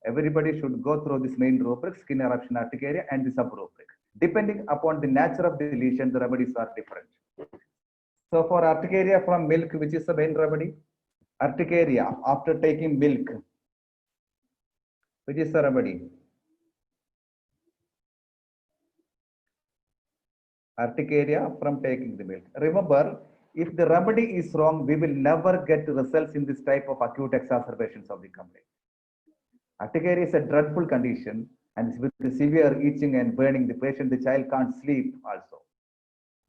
S3: Everybody should go through this main rubric, skin eruption urticaria, and the sub rubric. Depending upon the nature of the lesion, the remedies are different. So for urticaria from milk, which is the main remedy? Urticaria after taking milk, which is the remedy? Urticaria from taking the milk. Remember, if the remedy is wrong, we will never get results in this type of acute exacerbations of the complaint. Urticaria is a dreadful condition, and with the severe itching and burning, the patient, the child can't sleep also.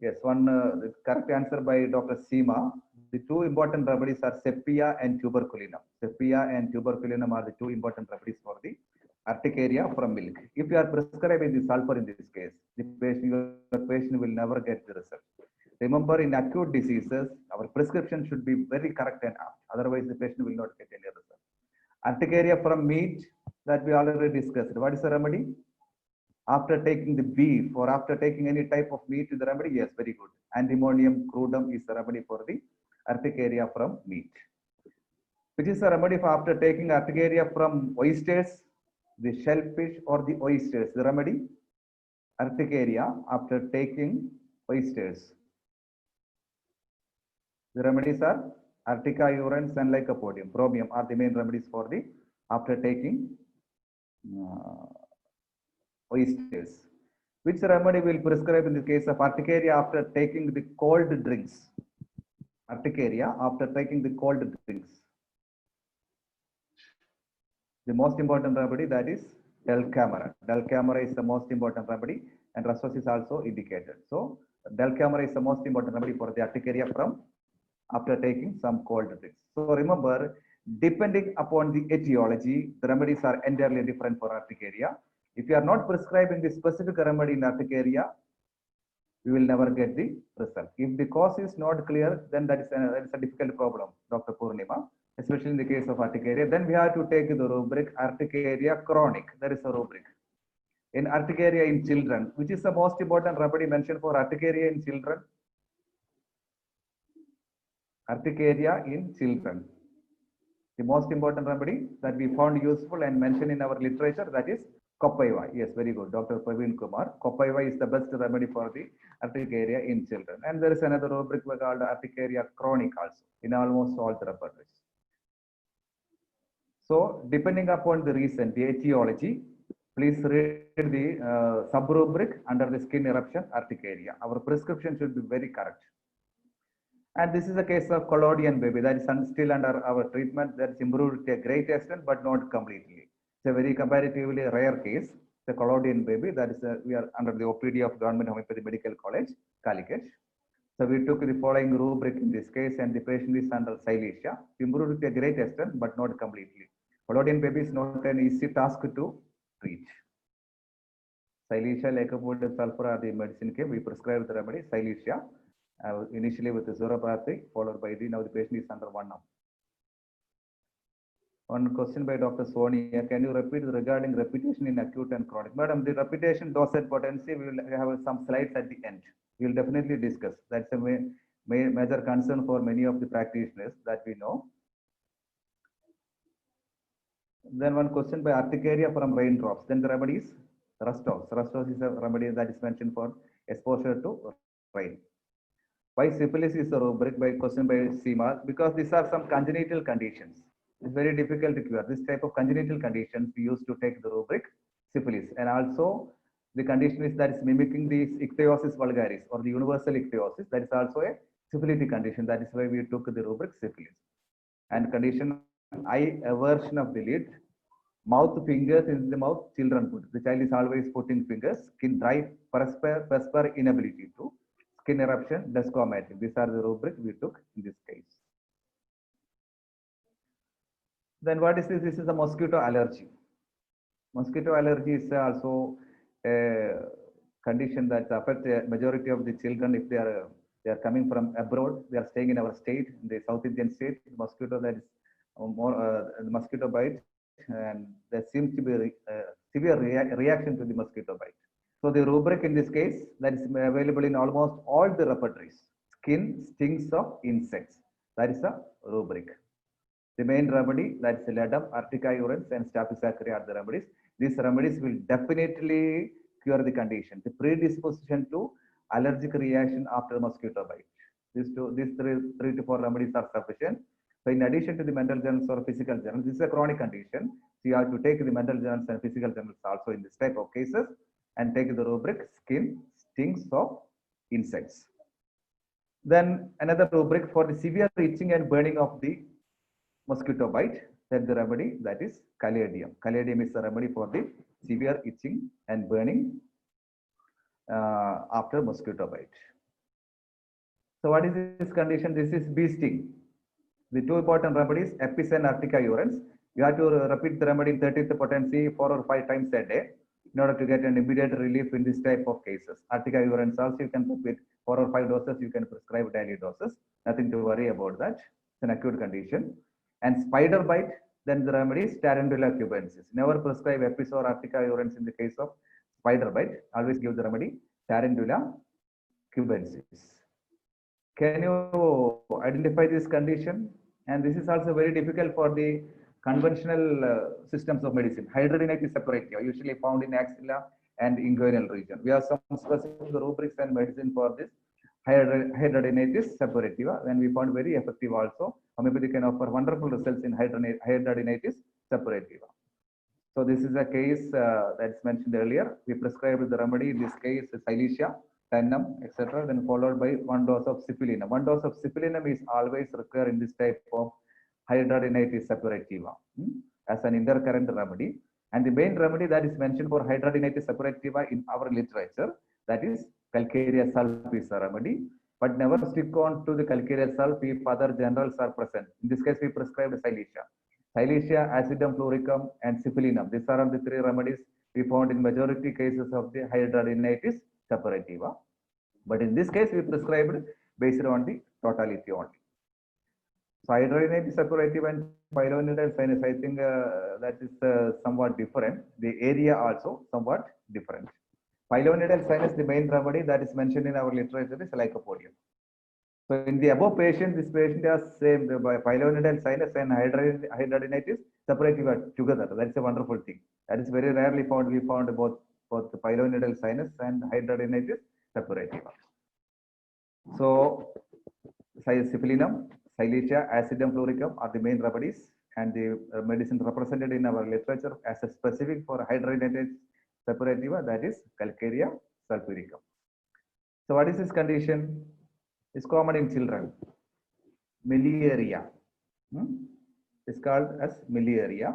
S3: Yes, the correct answer by Dr. Seema. The 2 important remedies are Sepia and tuberculinum. Sepia and tuberculinum are the 2 important remedies for the urticaria from milk. If you are prescribing the sulfur in this case, your patient will never get the result. Remember, in acute diseases, our prescription should be very correct and apt. Otherwise, the patient will not get any result. Urticaria from meat, that we already discussed. What is the remedy? After taking the beef or after taking any type of meat is the remedy? Yes, very good. Antimonium crudum is the remedy for the urticaria from meat. Which is the remedy for after taking urticaria from oysters, the shellfish or the oysters? The remedy? Urticaria after taking oysters. The remedies are Urtica urens and Lycopodium, chromium are the main remedies for the after taking oysters. Which remedy will prescribe in the case of urticaria after taking the cold drinks? Urticaria after taking the cold drinks. The most important remedy, that is Delcamera. Delcamera is the most important remedy, and Rastos is also indicated. So, Delcamera is the most important remedy for the urticaria from after taking some cold drinks. So, remember, depending upon the etiology, the remedies are entirely different for urticaria. If you are not prescribing the specific remedy in urticaria, we will never get the result. If the cause is not clear, then that is a difficult problem, Dr. Purnima, especially in the case of urticaria. Then we have to take the rubric urticaria chronic. There is a rubric. In urticaria in children, which is the most important remedy mentioned for urticaria in children? Urticaria in children. The most important remedy that we found useful and mentioned in our literature, that is Copaiva. Yes, very good, Dr. Praveen Kumar. Copaiva is the best remedy for the urticaria in children. And there is another rubric called urticaria chronic also in almost all the repertories. So, depending upon the reason, the etiology, please read the sub-rubric under the skin eruption urticaria. Our prescription should be very correct. And this is a case of collodion baby that is still under our treatment, that is improved to a great extent but not completely. It's a very comparatively rare case, the collodion baby, that is we are under the OPD of Government Homeopathy Medical College, Calicut. So we took the following rubric in this case, and the patient is under Silesia, improved to a great extent but not completely. Collodion baby is not an easy task to treat. Silesia, Lycopodium sulfur are the medicine came. We prescribed the remedy Silesia. Initially with the Zuropathy, followed by now the patient is under 1 now. One question by Dr. Sonia, can you repeat regarding repetition in acute and chronic? Madam, the repetition dosage potency, we will have some slides at the end. We will definitely discuss. That's a major concern for many of the practitioners that we know. Then one question by urticaria from raindrops. Then the remedies, Rastos. Rastos is a remedy that is mentioned for exposure to rain. Why syphilis is a rubric by question by Seema? Because these are some congenital conditions. It's very difficult to cure. This type of congenital conditions we used to take the rubric syphilis, and also the condition is that is mimicking the ichthyosis vulgaris or the universal ichthyosis. That is also a syphilitic condition. That is why we took the rubric syphilis. And condition eye aversion of the lid, mouth fingers in the mouth, children put. The child is always putting fingers, skin dry, perspire inability to. Skin eruption, desquamatic. These are the rubric we took in this case. Then what is this? This is a mosquito allergy. Mosquito allergy is also a condition that affects the majority of the children if they are coming from abroad. They are staying in our state, in the South Indian state. Mosquito that is more mosquito bite, and there seems to be a severe reaction to the mosquito bite. So the rubric in this case that is available in almost all the repertories. Skin stings of insects. That is a rubric. The main remedy, that is Ledum, Artica urens, and Staphysaccharida are the remedies. These remedies will definitely cure the condition. The predisposition to allergic reaction after mosquito bite. These three to four remedies are sufficient. So in addition to the mental journals or physical journals, this is a chronic condition. So you have to take the mental journals and physical journals also in this type of cases, and take the rubric skin stings of insects. Then another rubric for the severe itching and burning of the mosquito bite, then the remedy, that is Caladium. Caladium is the remedy for the severe itching and burning after mosquito bite. So what is this condition? This is bee sting. The two important remedies, Epis and Artica urens. You have to repeat the remedy in 30th potency 4 or 5 times a day in order to get an immediate relief in this type of cases. Artica urens also you can repeat 4 or 5 doses, you can prescribe daily doses. Nothing to worry about that. It's an acute condition. And spider bite, then the remedy is Tarantula cubensis. Never prescribe Epis or Artica urens in the case of spider bite. Always give the remedy Tarantula cubensis. Can you identify this condition? And this is also very difficult for the conventional systems of medicine. Hydradenitis suppurativa, usually found in axilla and inguinal region. We have some specific rubrics and medicine for this hydradenitis suppurativa, and we found very effective also. Homeopathy can offer wonderful results in hydradenitis suppurativa. So this is a case that's mentioned earlier. We prescribed the remedy in this case, Silesia, Tennum, etc. Then followed by 1 dose of Cipilinum. 1 dose of Cipilinum is always required in this type of hydradenitis suppurativa as an intercurrent remedy. And the main remedy that is mentioned for hidradenitis suppurativa in our literature, that is Calcarea sulf is a remedy, but never stick on to the Calcarea sulf if other generals are present. In this case, we prescribed Silesia. Silesia, acidum fluoricum, and syphilinum. These are the three remedies we found in majority cases of the hidradenitis suppurativa. But in this case, we prescribed based on the totality only. So hidradenitis suppurativa and pylonidal sinus, I think that is somewhat different. The area also somewhat different. Pylonidal sinus, the main remedy that is mentioned in our literature is lycopodium. So in the above patient, this patient has same pylonidal sinus and hidradenitis suppurativa together. That's a wonderful thing. That is very rarely found. We found both the pylonidal sinus and hidradenitis suppurativa. So syphilinum, Silesia, acidum fluoricum are the main remedies, and the medicine represented in our literature as a specific for hidradenitis suppurativa, that is Calcarea sulfuricum. So what is this condition? It's common in children. Miliaria. It's called as miliaria.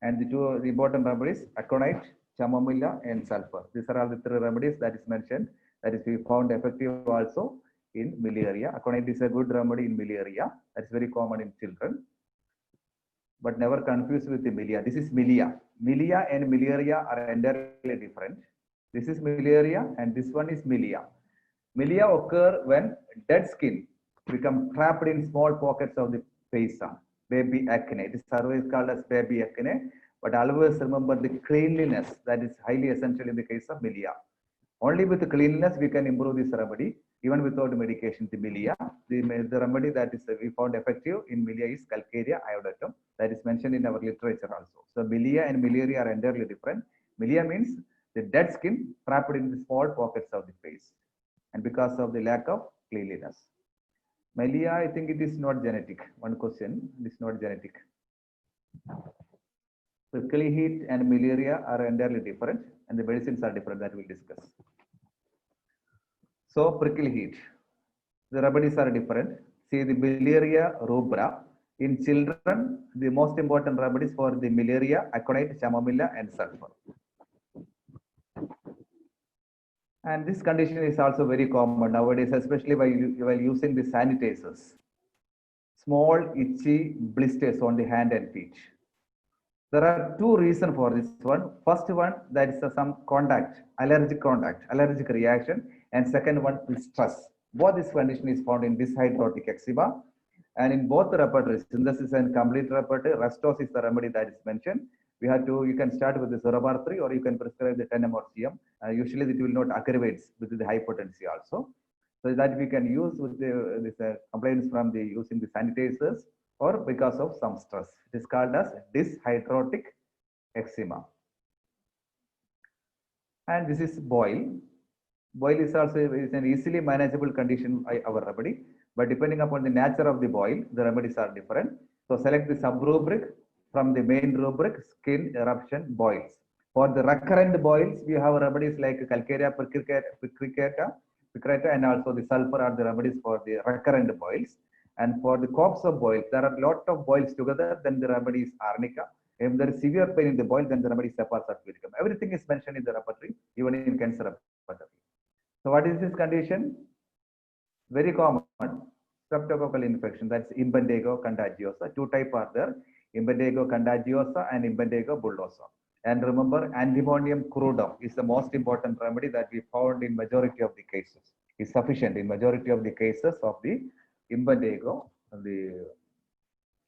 S3: And the important remedies, aconite, chamomilla, and sulfur. These are all the three remedies that is mentioned. That is, we found effective also in miliaria. Aconite is a good remedy in miliaria. That's very common in children. But never confuse with the milia. This is milia. Milia and miliaria are entirely different. This is miliaria and this one is milia. Milia occur when dead skin become trapped in small pockets of the face. Baby acne. This is called as baby acne. But always remember the cleanliness that is highly essential in the case of milia. Only with the cleanliness we can improve this remedy. Even without medication, the milia, the remedy that is we found effective in milia is Calcarea iodatum. That is mentioned in our literature also. So milia and miliaria are entirely different. Milia means the dead skin trapped in the small pockets of the face, and because of the lack of cleanliness. Milia, I think it is not genetic. One question, it is not genetic. Prickly heat and miliaria are entirely different, and the medicines are different, that we'll discuss. So prickly heat, the remedies are different. See the miliaria rubra. In children, the most important remedies for the miliaria, aconite, chamomilla, and sulfur. And this condition is also very common nowadays, especially while using the sanitizers. Small itchy blisters on the hand and feet. There are two reasons for this one. First one, that is some contact, allergic reaction, and second one is stress. Both this condition is found in dyshydrotic eczema, and in both the repertories, synthesis and complete repertory, Restos is the remedy that is mentioned. You can start with the Zorabar 3 or you can prescribe the 10 mg. Usually it will not aggravate with the high potency also. So that we can use with this complaints from using the sanitizers or because of some stress. It is called as dyshydrotic eczema. And this is boil. Boil is also an easily manageable condition by our remedy, but depending upon the nature of the boil, the remedies are different. So select the sub-rubric from the main rubric, skin eruption boils. For the recurrent boils, we have remedies like Calcarea picrata, and also the sulfur are the remedies for the recurrent boils. And for the corpse of boils, there are a lot of boils together, then the remedy is arnica. If there is severe pain in the boil, then the remedy is Cephas sulfuricum. Everything is mentioned in the repertory, even in cancer repertory. So what is this condition? Very common, streptococcal infection, that's Impetigo contagiosa. Two types are there, Impetigo contagiosa and Impetigo bullosa. And remember, antimonium crudum is the most important remedy that we found in majority of the cases. Is sufficient in majority of the cases of the Impetigo. The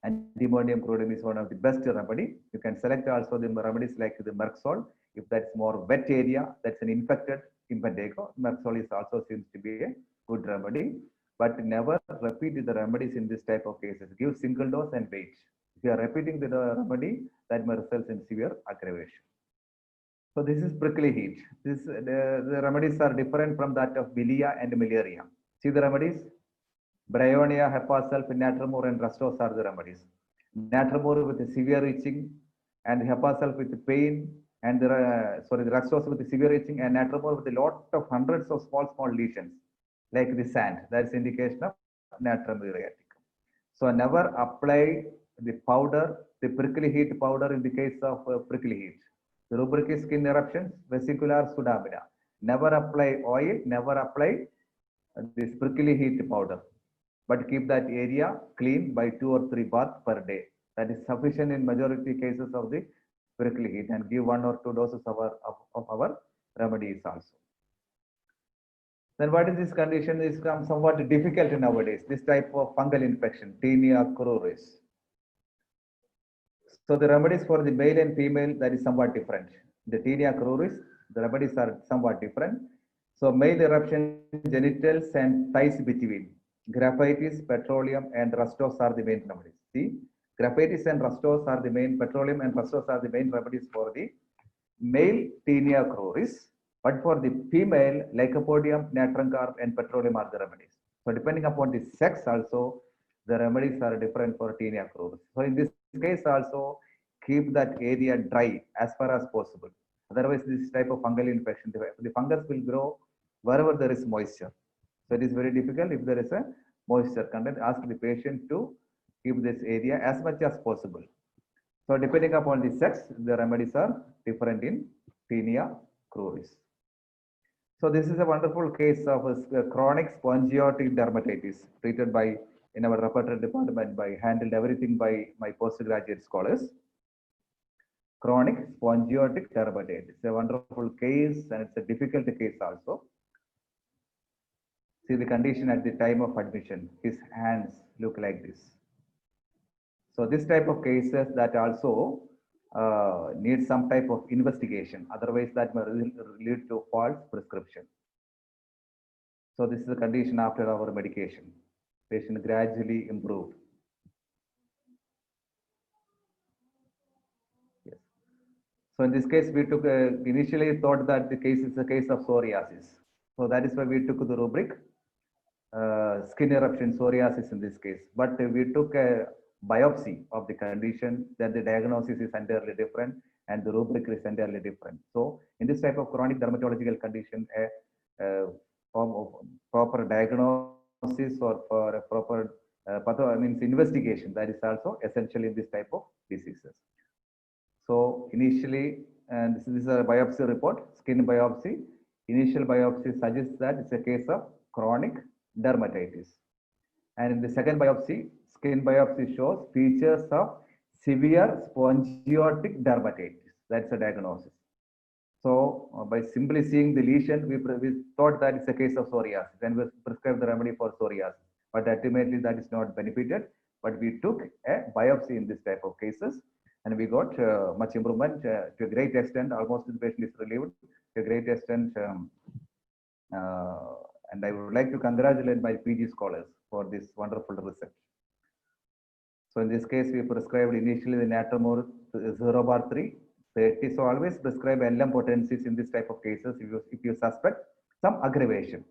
S3: antimonium crudum is one of the best remedy. You can select also the remedies like the Merxol. If that's more wet area, that's an infected Impetigo. Merxol is also seems to be a good remedy, but never repeat the remedies in this type of cases. Give single dose and wait. If you are repeating the remedy, that may result in severe aggravation. So this is prickly heat. The remedies are different from that of milia and miliaria. See the remedies? Bryonia, Hepasulf, Natromur, and Restos are the remedies. Natromur with the severe itching, and Hepasulf with the pain, and the Restos with the severe itching, and Natromur with a lot of hundreds of small lesions, like the sand. That's indication of natrum muriaticum. So never apply the powder, the prickly heat powder in the case of prickly heat. The rubric is skin eruptions, vesicular sudamina. Never apply oil, never apply this prickly heat powder, but keep that area clean by 2 or 3 baths per day. That is sufficient in majority cases of the prickly heat, and give 1 or 2 doses of our remedies also. Then what is this condition? Is somewhat difficult nowadays. This type of fungal infection, Tinea cruris. So the remedies for the male and female, that is somewhat different. The Tinea cruris, the remedies are somewhat different. So male eruption, genitals and thighs between. Graphitis, petroleum and rustose are the main remedies. See, graphitis and rustose are the main, petroleum and rustose are the main remedies for the male Tinea cruris. But for the female, Lycopodium, natron carp and petroleum are the remedies. So depending upon the sex also, the remedies are different for Tinea cruris. So in this case also, keep that area dry as far as possible. Otherwise, this type of fungal infection, the fungus will grow wherever there is moisture. So it is very difficult if there is a moisture content. Ask the patient to keep this area as much as possible. So depending upon the sex, the remedies are different in Tinea cruris. So this is a wonderful case of a chronic spongiortic dermatitis treated by in our repertoire department by handled everything by my postgraduate scholars. Chronic spongiortic dermatitis. It's a wonderful case and it's a difficult case also. See the condition at the time of admission. His hands look like this. So this type of cases that also need some type of investigation. Otherwise, that may lead to false prescription. So this is the condition after our medication. Patient gradually improved. Yes. So in this case, we took initially thought that the case is a case of psoriasis. So that is why we took the rubric skin eruption psoriasis in this case. But we took a biopsy of the condition, then the diagnosis is entirely different and the rubric is entirely different. So in this type of chronic dermatological condition, a form of proper diagnosis or for a proper means investigation, that is also essential in this type of diseases. So initially, and this is a biopsy report, skin biopsy. Initial biopsy suggests that it's a case of chronic dermatitis. And in the second biopsy, skin biopsy shows features of severe spongiotic dermatitis. That's a diagnosis. So by simply seeing the lesion, we thought that it's a case of psoriasis and we prescribed the remedy for psoriasis. But ultimately that is not benefited. But we took a biopsy in this type of cases and we got much improvement to a great extent. Almost the patient is relieved to a great extent. And I would like to congratulate my PG scholars for this wonderful research. So in this case, we prescribed initially the Natamur 0/3, 30. So always prescribe LM potencies in this type of cases if you suspect some aggravation.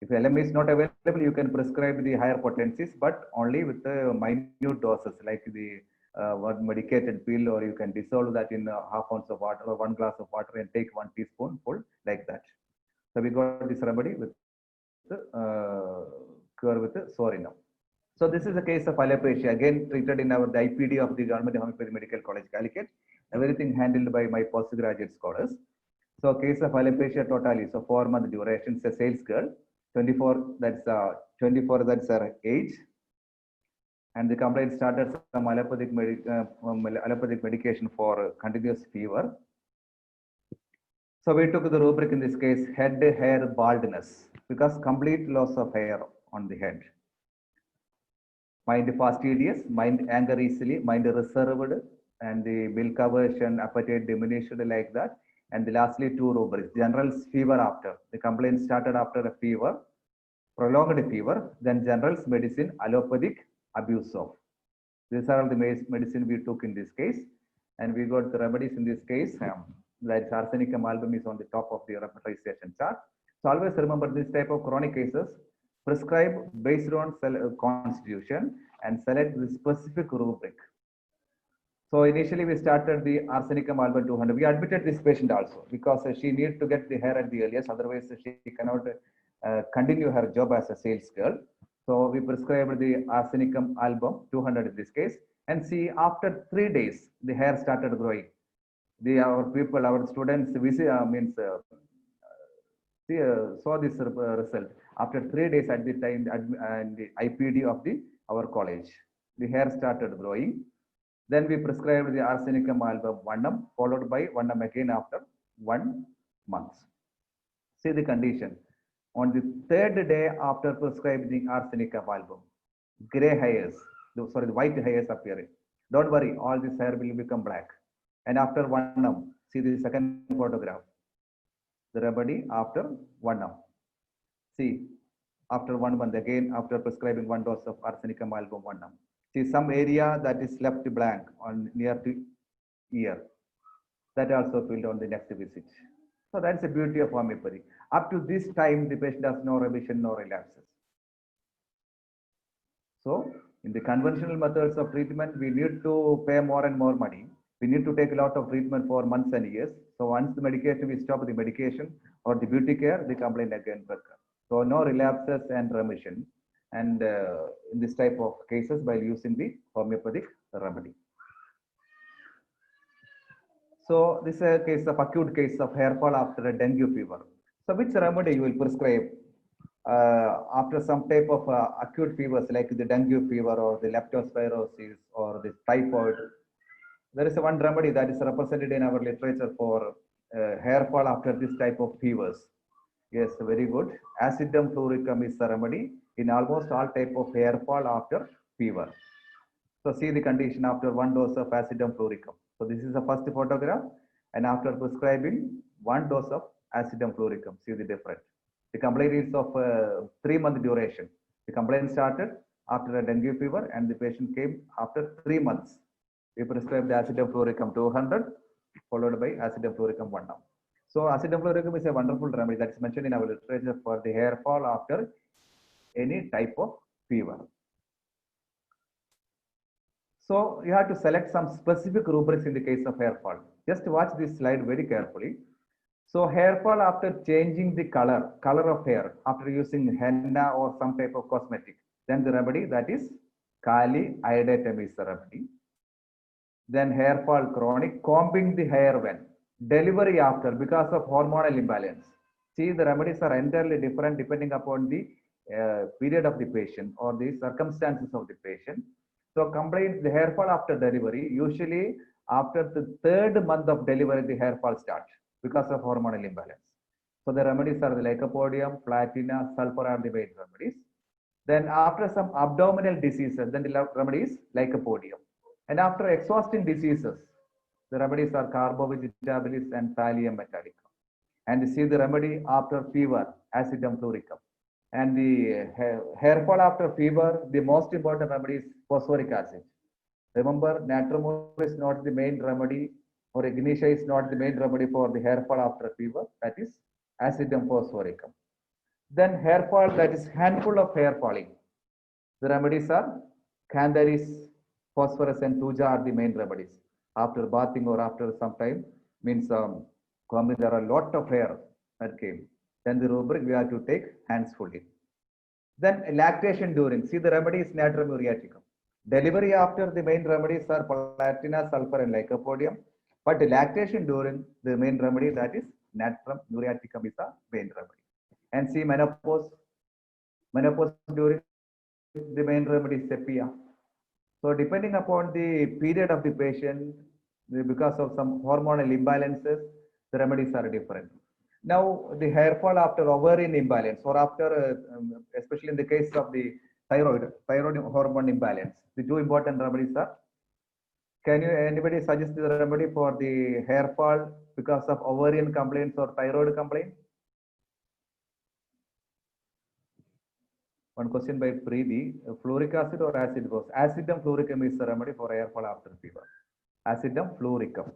S3: If LM is not available, you can prescribe the higher potencies, but only with the minute doses like the one medicated pill, or you can dissolve that in half ounce of water or 1 glass of water and take 1 teaspoonful like that. So we got this remedy with cure with Sorinum. So this is a case of alopecia, again treated in the IPD of the Government Homeopathy Medical College, Calicut. Everything handled by my postgraduate scholars. So case of alopecia totalis, so 4-month duration, it's a sales girl, 24, that's her age. And the complaint started some allopathic medication for continuous fever. So we took the rubric in this case, head hair baldness, because complete loss of hair on the head. Mind fastidious, mind anger easily, mind reserved, and the milk aversion, appetite diminished like that. And the lastly 2 rubrics, general's fever after. The complaint started after a fever, prolonged fever, then general's medicine, allopathic abuse of. These are all the medicine we took in this case. And we got the remedies in this case. That Arsenicum album is on the top of the repertorization chart. So always remember this type of chronic cases, prescribe based on constitution and select the specific rubric. So initially we started the Arsenicum album 200. We admitted this patient also because she needs to get the hair at the earliest, otherwise she cannot continue her job as a sales girl. So we prescribed the Arsenicum album 200 in this case, and see after 3 days the hair started growing. our people, our students saw this result after 3 days at the time and the IPD of our college. The hair started growing. Then we prescribed the arsenicum album 1M followed by 1M again after 1 month. See the condition. On the 3rd day after prescribing the arsenicum album, gray hairs, the white hairs appearing. Don't worry, all this hair will become black. And after 1M, see the second photograph. The remedy after 1M. See, after 1 month again, after prescribing 1 dose of arsenicum album 1M. See some area that is left blank on near to ear. That also filled on the next visit. So that's the beauty of homeopathy. Up to this time, the patient has no remission, no relapses. So in the conventional methods of treatment, we need to pay more and more money. We need to take a lot of treatment for months and years. So once the medication, we stop the medication or the beauty care, the complaint again occur. So no relapses and remission. And in this type of cases by using the homeopathic remedy. So this is a case of acute case of hair fall after a dengue fever. So which remedy you will prescribe after some type of acute fevers like the dengue fever or the leptospirosis or the typhoid? There is one remedy that is represented in our literature for hair fall after this type of fevers. Yes, very good. Acidum fluoricum is the remedy in almost all type of hair fall after fever. So see the condition after 1 dose of acidum fluoricum. So this is the first photograph, and after prescribing 1 dose of acidum fluoricum, see the difference. The complaint is of 3-month duration. The complaint started after a dengue fever, and the patient came after 3 months. We prescribed the acidum fluoricum 200 followed by acidum fluoricum 1 now. So acidum fluoricum is a wonderful remedy that is mentioned in our literature for the hair fall after any type of fever. So you have to select some specific rubrics in the case of hair fall. Just watch this slide very carefully. So hair fall after changing the color of hair after using henna or some type of cosmetic, then the remedy that is kali iodatum is the remedy. Then hair fall chronic, combing the hair when delivery after because of hormonal imbalance. See, the remedies are entirely different depending upon the period of the patient or the circumstances of the patient. So complaints, the hair fall after delivery, usually after the 3rd month of delivery, the hair fall starts because of hormonal imbalance. So the remedies are the lycopodium, platina, sulfur are the main remedies. Then after some abdominal diseases, then the remedy is lycopodium. And after exhausting diseases, the remedies are carbovegetabilis and thallium metallicum. And see the remedy after fever, acidum fluoricum. And the hair fall after fever, the most important remedy is phosphoric acid. Remember, natromur is not the main remedy, or ignitia is not the main remedy for the hair fall after fever, that is acidum phosphoricum. Then hair fall, that is handful of hair falling. The remedies are Cantharis, phosphorus and thuja are the main remedies. After bathing or after some time, means there are a lot of hair that came. Then the rubric we have to take hands fully. Then lactation during, see the remedy is natrum muriaticum. Delivery after the main remedies are platina, sulfur and lycopodium. But lactation during, the main remedy that is natrum muriaticum is the main remedy. And see menopause during, the main remedy is sepia. So depending upon the period of the patient, because of some hormonal imbalances, the remedies are different. Now the hair fall after ovarian imbalance or after, especially in the case of the thyroid hormone imbalance, the 2 important remedies are, can you anybody suggest the remedy for the hair fall because of ovarian complaints or thyroid complaint? One question by Preeti, fluoric acid or acid was? Acidum fluoricum is the remedy for hair fall after fever. Acidum fluoricum.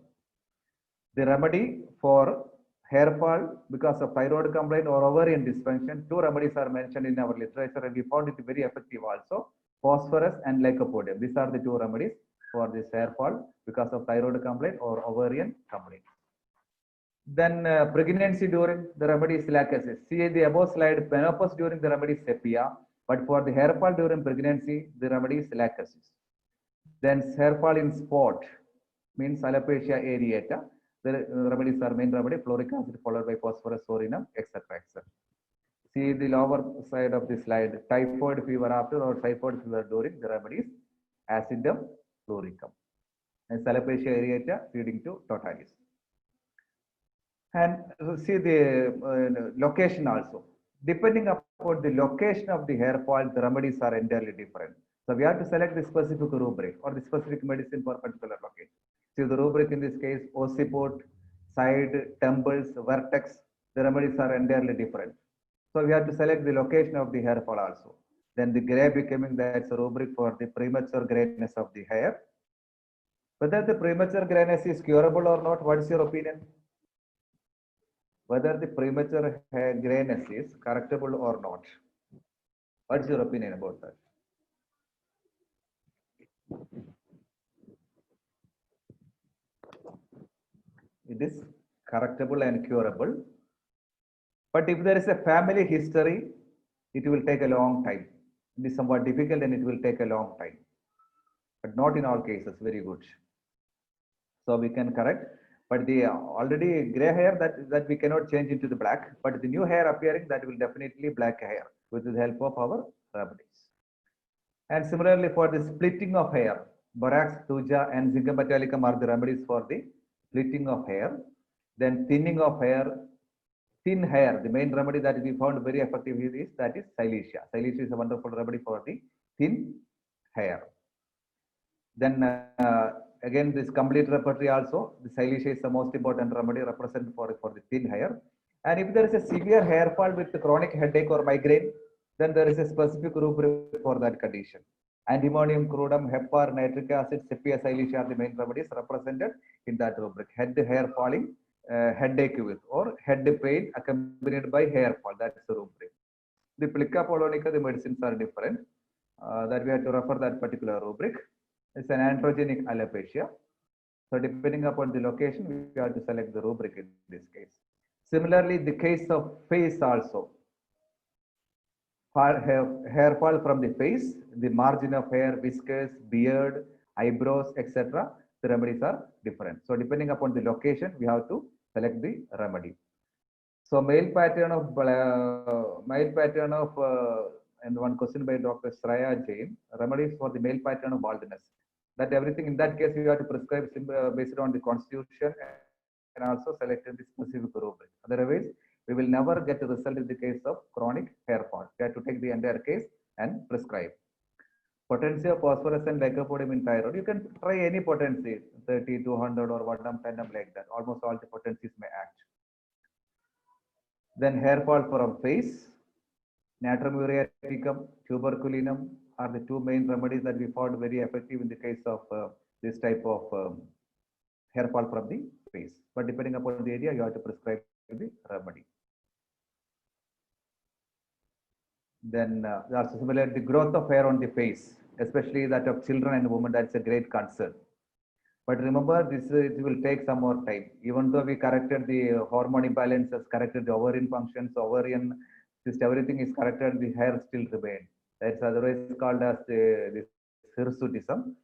S3: The remedy for hair fall because of thyroid complaint or ovarian dysfunction, 2 remedies are mentioned in our literature and we found it very effective also. Phosphorus and lycopodium. These are the 2 remedies for this hair fall because of thyroid complaint or ovarian complaint. Then pregnancy during, the remedy is lachesis. See the above slide, menopause during, the remedy is sepia. But for the hair fall during pregnancy, the remedy is lachesis. Then hair fall in spot means alopecia areata. The remedies are main remedy, fluoric acid followed by phosphorus, sorinum, etc. etc. See the lower side of the slide, typhoid fever after or typhoid fever during, the remedies acidum fluoricum. And Salophacia areata feeding to totalis. And see the location also. Depending upon the location of the hair fall, the remedies are entirely different. So we have to select the specific rubric or the specific medicine for particular location. See the rubric in this case, occiput, side, temples, vertex, the remedies are entirely different. So we have to select the location of the hair fall also. Then the gray becoming, that's a rubric for the premature grayness of the hair. Whether the premature grayness is curable or not, what is your opinion? Whether the premature hair grayness is correctable or not. What's your opinion about that? It is correctable and curable. But if there is a family history, it will take a long time. It is somewhat difficult and it will take a long time. But not in all cases, very good. So we can correct. But the already gray hair that we cannot change into the black, but the new hair appearing, that will definitely black hair with the help of our remedies. And similarly for the splitting of hair, borax, thuja and zinc metallicum are the remedies for the splitting of hair. Then thinning of hair, thin hair, the main remedy that we found very effective is that is Silesia. Silesia is a wonderful remedy for the thin hair. Then again, this complete repertory also, the Silesia is the most important remedy represented for the thin hair. And if there is a severe hair fall with chronic headache or migraine, then there is a specific rubric for that condition. Antimonium crudum, hepar, nitric acid, sepia, Silesia are the main remedies represented in that rubric. Head hair falling, headache with, or head pain accompanied by hair fall, that's the rubric. The Plica polonica, the medicines are different. That we have to refer that particular rubric. It's an androgenic alopecia. So depending upon the location, we have to select the rubric in this case. Similarly, the case of face also. Hair fall from the face, the margin of hair, whiskers, beard, eyebrows, etc. The remedies are different. So depending upon the location, we have to select the remedy. So male pattern of and one question by Dr. Shreya Jain, remedies for the male pattern of baldness. That everything in that case we have to prescribe based on the constitution and also selected the specific rubric. Otherwise, we will never get a result in the case of chronic hair fall. We have to take the entire case and prescribe. Potency of phosphorus and lycopodium in thyroid. You can try any potency, 30, 200 or 1 10 like that. Almost all the potencies may act. Then hair fall from face, Natrum muriaticum, tuberculinum are the two main remedies that we found very effective in the case of this type of hair fall from the face. But depending upon the area, you have to prescribe the remedy. Then also similar, the growth of hair on the face, especially that of children and women, that's a great concern. But remember, this it will take some more time. Even though we corrected the hormone imbalances, corrected the ovarian functions, ovarian system, everything is corrected, the hair still remains. That's otherwise called as the hirsutism.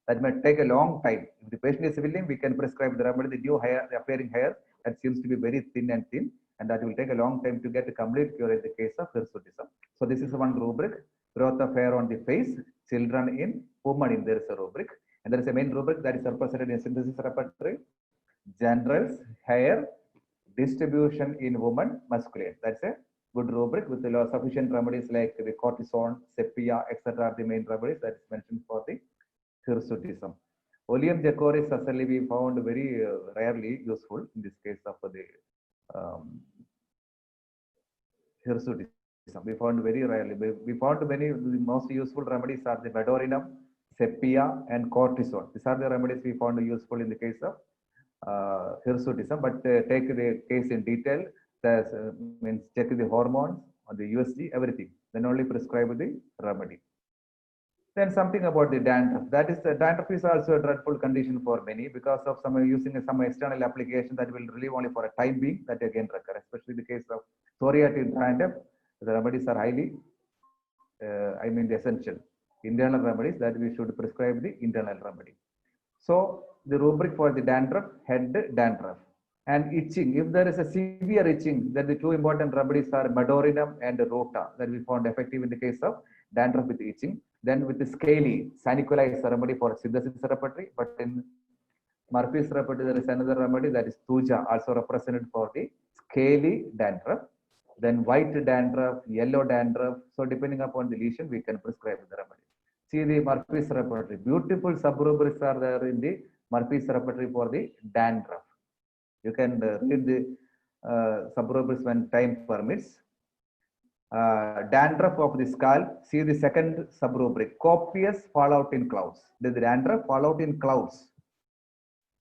S3: That may take a long time. If the patient is willing, we can prescribe the remedy, the new hair, the appearing hair that seems to be very thin, and that will take a long time to get a complete cure in the case of hirsutism. So this is one rubric: growth of hair on the face, children in, women in. There is a rubric. And there is a main rubric that is represented in synthesis repertory: generals, hair, distribution in women, masculine. That's a good rubric with the sufficient remedies like the cortisone, sepia, etc. are the main remedies that is mentioned for the hirsutism. Oleum jacoris certainly we found very rarely useful in this case of the hirsutism. We found very rarely. We found many, the most useful remedies are the medorinum, sepia and cortisone. These are the remedies we found useful in the case of hirsutism. But take the case in detail, means check the hormones, on the USG, everything. Then only prescribe the remedy. Then something about the dandruff. That is, dandruff is also a dreadful condition for many because of some using some external application that will relieve only for a time being. That again recur, especially the case of psoriatic dandruff. The remedies are highly, the essential. Internal remedies that we should prescribe the internal remedy. So the rubric for the dandruff, head dandruff. And itching, if there is a severe itching, then the two important remedies are medorinum and rota that we found effective in the case of dandruff with itching. Then with the scaly, sanicula is a remedy for synthesis repertory, but in Murphy's repertory there is another remedy that is thuja, also represented for the scaly dandruff. Then white dandruff, yellow dandruff. So depending upon the lesion, we can prescribe the remedy. See the Murphy's repertory. Beautiful subrubrics are there in the Murphy's repertory for the dandruff. You can read the subrubrics when time permits. Dandruff of the scalp. See the second subrubric. Copious fallout in clouds. The dandruff fallout in clouds.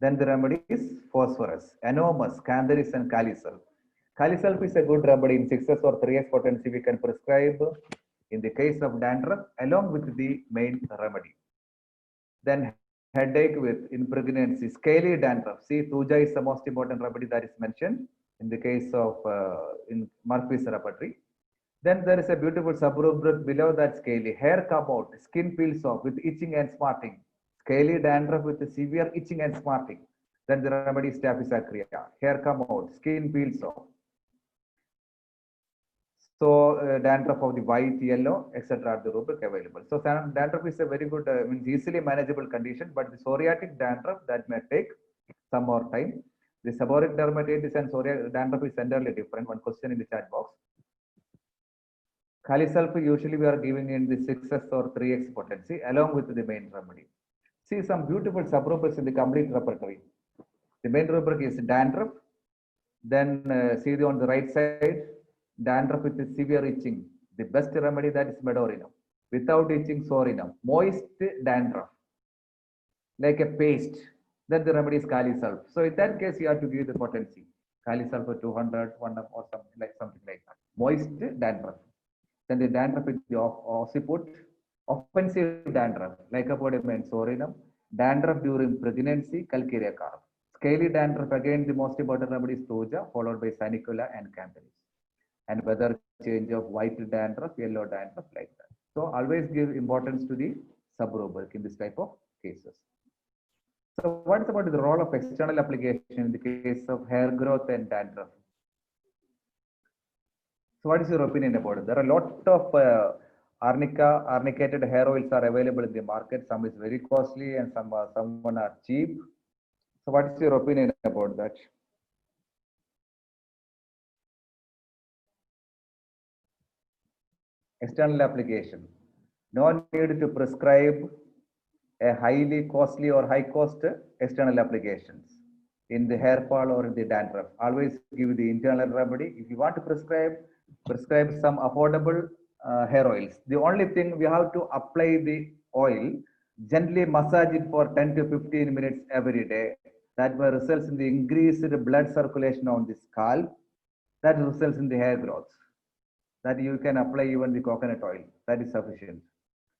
S3: Then the remedy is phosphorus, anomus, cantharis, and kalisulf. Kalisulf is a good remedy in 6S or 3S potency. We can prescribe in the case of dandruff along with the main remedy. Then headache with in pregnancy, scaly dandruff. See, thuja is the most important remedy that is mentioned in the case of in Murphy's repertory. Then there is a beautiful subrubric below that scaly. Hair come out, skin peels off with itching and smarting. Scaly dandruff with severe itching and smarting. Then the remedy is Staph aureus. Hair come out, skin peels off. So dandruff of the white, yellow, etc. are the rubric available. So dandruff is a very good, means easily manageable condition, but the psoriatic dandruff that may take some more time. The seborrheic dermatitis and psoriatic dandruff is entirely different. One question in the chat box. Kalisulf usually we are giving in the 6S or 3X potency along with the main remedy. See some beautiful subrubrics in the complete repertory. The main rubric is dandruff. Then see on the right side, dandruff with the severe itching. The best remedy that is medorinum. Without itching, sorinum. Moist dandruff, like a paste. Then the remedy is kalisulf. So in that case, you have to give the potency. Kalisulf 200, 1 or something like that. Moist dandruff. Then the dandruff with the occiput. Offensive dandruff, lycopodium and sorinum. Dandruff during pregnancy, calcarea carp. Scaly dandruff, again, the most important remedy is thuja, followed by sanicula and cantharis. And whether change of white dandruff, yellow dandruff, like that. So always give importance to the subrubric in this type of cases. So what is about the role of external application in the case of hair growth and dandruff? So what is your opinion about it? There are a lot of arnicated hair oils are available in the market. Some is very costly and some are cheap. So what is your opinion about that? External application. No need to prescribe a highly costly or high cost external applications in the hair fall or in the dandruff. Always give the internal remedy. If you want to prescribe some affordable hair oils. The only thing we have to apply the oil, gently massage it for 10 to 15 minutes every day. That will results in the increased blood circulation on the scalp. That results in the hair growth. That you can apply even the coconut oil. That is sufficient.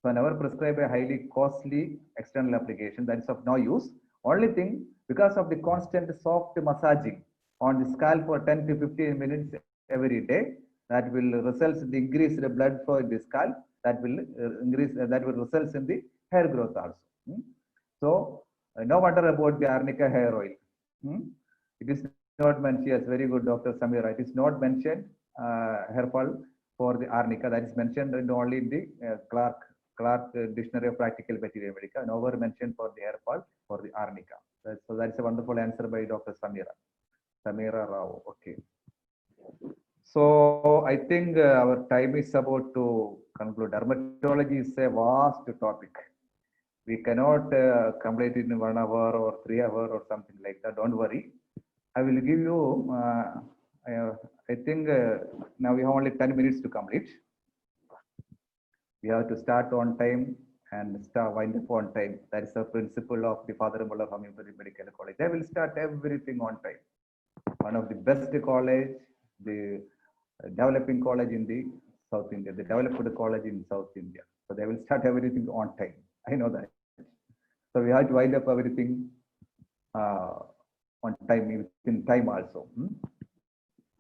S3: So never prescribe a highly costly external application. That is of no use. Only thing, because of the constant soft massaging on the scalp for 10 to 15 minutes every day, that will result in the increased blood flow in the scalp. That will result in the hair growth also. So no wonder about the arnica hair oil. It is not mentioned. Yes, very good, Dr. Samira. It is not mentioned hair fall for the arnica. That is mentioned only in the Clark Dictionary of Practical Bacteria Medica. Nowhere mentioned for the hair fall for the arnica. So that's a wonderful answer by Dr. Samira Rao. Okay. So I think our time is about to conclude. Dermatology is a vast topic. We cannot complete it in 1 hour or 3 hours or something like that. Don't worry. I will give you, I think now we have only 10 minutes to complete. We have to start on time and wind up on time. That is the principle of the Father-in-law of Homeopathy Medical College. They will start everything on time. One of the best college, the developing college in the South India, the developed college in South India. So they will start everything on time. I know that. So we have to wind up everything on time, within time also.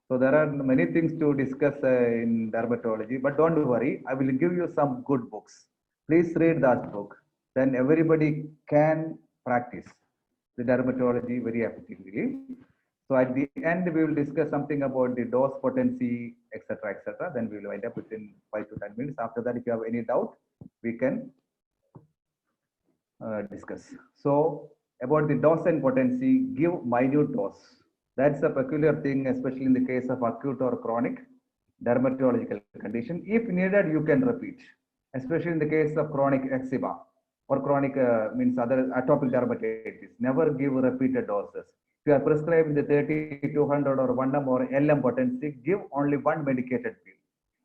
S3: So there are many things to discuss in dermatology, but don't worry, I will give you some good books. Please read that book. Then everybody can practice the dermatology very effectively. So at the end, we will discuss something about the dose potency, etc., etc. Then we will wind up within 5 to 10 minutes. After that, if you have any doubt, we can discuss. So about the dose and potency, give minute dose. That's a peculiar thing, especially in the case of acute or chronic dermatological condition. If needed, you can repeat, especially in the case of chronic eczema or chronic means other atopic dermatitis. Never give repeated doses. If you are prescribing the 30, 200 or 1 m or LM potency, give only one medicated pill.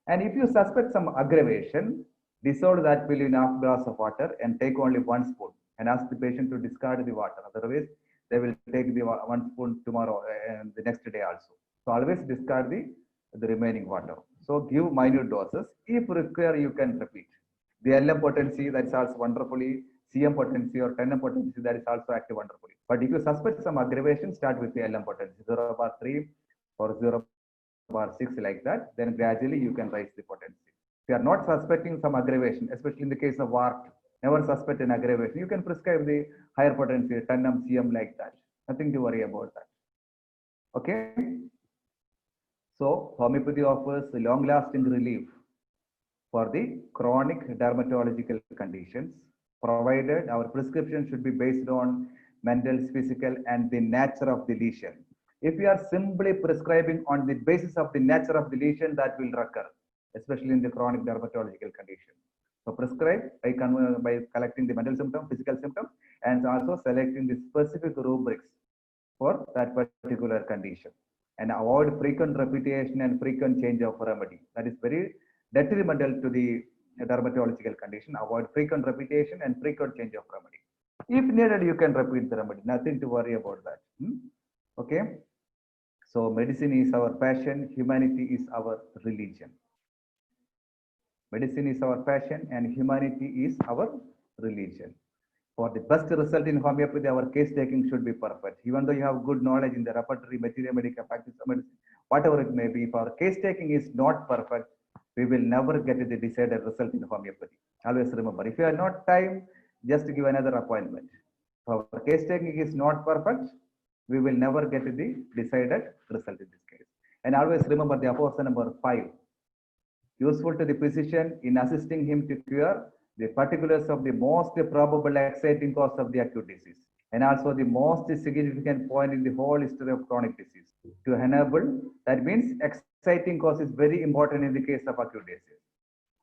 S3: And if you suspect some aggravation, dissolve that pill in half glass of water and take only 1 spoon and ask the patient to discard the water. Otherwise, they will take the 1 spoon tomorrow and the next day also. So always discard the remaining water. So give minute doses. If required, you can repeat. The LM potency, that is also wonderfully, CM potency or 10M potency, that is also active wonderfully. But if you suspect some aggravation, start with the LM potency, 0/3 or 0/6 like that, then gradually you can raise the potency. If you are not suspecting some aggravation, especially in the case of wart, never suspect an aggravation, you can prescribe the higher potency, 10M, CM like that. Nothing to worry about that. Okay. So homeopathy offers long-lasting relief for the chronic dermatological conditions, provided our prescription should be based on mental, physical, and the nature of the lesion. If we are simply prescribing on the basis of the nature of the lesion, that will recur, especially in the chronic dermatological condition. So prescribe by collecting the mental symptom, physical symptom, and also selecting the specific rubrics for that particular condition. And avoid frequent repetition and frequent change of remedy. That is very detrimental to the dermatological condition. Avoid frequent repetition and frequent change of remedy. If needed, you can repeat the remedy. Nothing to worry about that. Okay. So medicine is our passion. Humanity is our religion. Medicine is our passion and humanity is our religion. For the best result in homeopathy, our case taking should be perfect. Even though you have good knowledge in the repertory, materia medica, practice of medicine, whatever it may be, if our case taking is not perfect, we will never get the desired result in homeopathy. Always remember, if you have not time, just give another appointment. If our case taking is not perfect, we will never get the decided result in this case. And always remember the option number 5. Useful to the physician in assisting him to cure the particulars of the most probable exciting cause of the acute disease, and also the most significant point in the whole history of chronic disease. To enable, that means exciting cause is very important in the case of acute disease.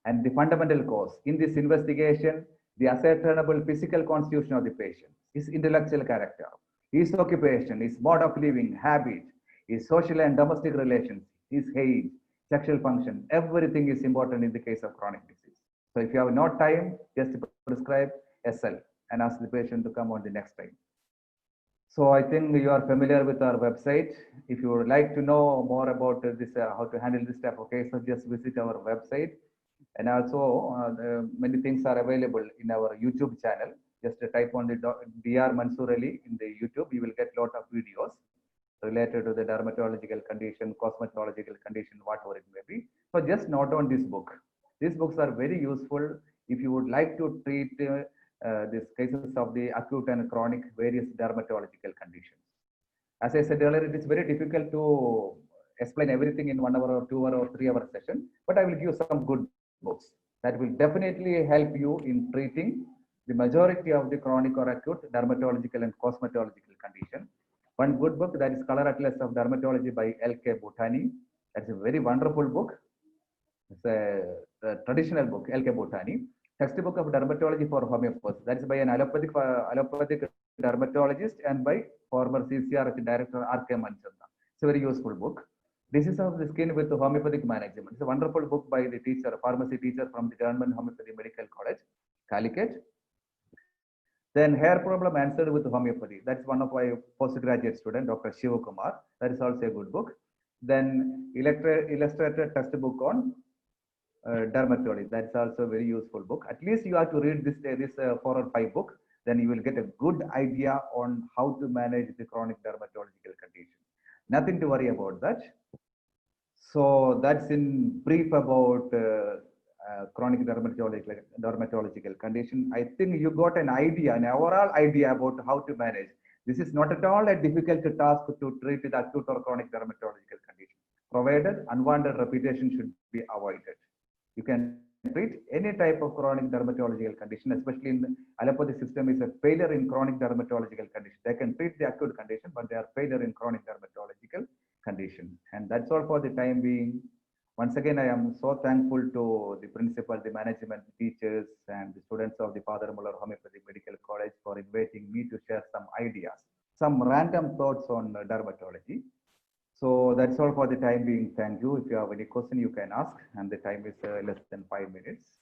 S3: And the fundamental cause in this investigation, the ascertainable physical constitution of the patient, his intellectual character, his occupation, his mode of living, habit, his social and domestic relations, his age, sexual function, everything is important in the case of chronic disease. So if you have no time, just prescribe SL and ask the patient to come on the next time. So I think you are familiar with our website. If you would like to know more about this, how to handle this type of cases, just visit our website. And also many things are available in our YouTube channel. Just type on the Dr. Mansoor Ali in the YouTube, you will get a lot of videos related to the dermatological condition, cosmetological condition, whatever it may be. So just note on this book. These books are very useful if you would like to treat these cases of the acute and chronic various dermatological conditions. As I said earlier, it is very difficult to explain everything in 1 hour or 2 hour or 3 hour session, but I will give some good books that will definitely help you in treating the majority of the chronic or acute dermatological and cosmetological condition. One good book, that is Color Atlas of Dermatology by L.K. Bhutani. That's a very wonderful book. It's a traditional book, L.K. Bhutani. Textbook of Dermatology for Homeopathy. That's by an allopathic dermatologist and by former CCR director R.K. Manchanda. It's a very useful book. Disease of the Skin with Homeopathic Management. It's a wonderful book by the teacher, pharmacy teacher from the Government Homeopathy Medical College, Calicut. Then Hair Problem Answered with Homeopathy. That's one of my postgraduate student, Dr. Shiva Kumar. That is also a good book. Then illustrated textbook on dermatology. That's also a very useful book. At least you have to read this 4 or 5 books. Then you will get a good idea on how to manage the chronic dermatological condition. Nothing to worry about that. So that's in brief about chronic dermatological condition. I think you got an idea, an overall idea about how to manage. This is not at all a difficult task to treat with acute or chronic dermatological condition, provided unwanted repetition should be avoided. You can treat any type of chronic dermatological condition, especially in the allopathy system is a failure in chronic dermatological condition. They can treat the acute condition, but they are failure in chronic dermatological condition. And that's all for the time being. Once again, I am so thankful to the principal, the management, teachers, and the students of the Father Muller Homeopathic Medical College for inviting me to share some ideas, some random thoughts on dermatology. So that's all for the time being. Thank you. If you have any question, you can ask, and the time is less than 5 minutes.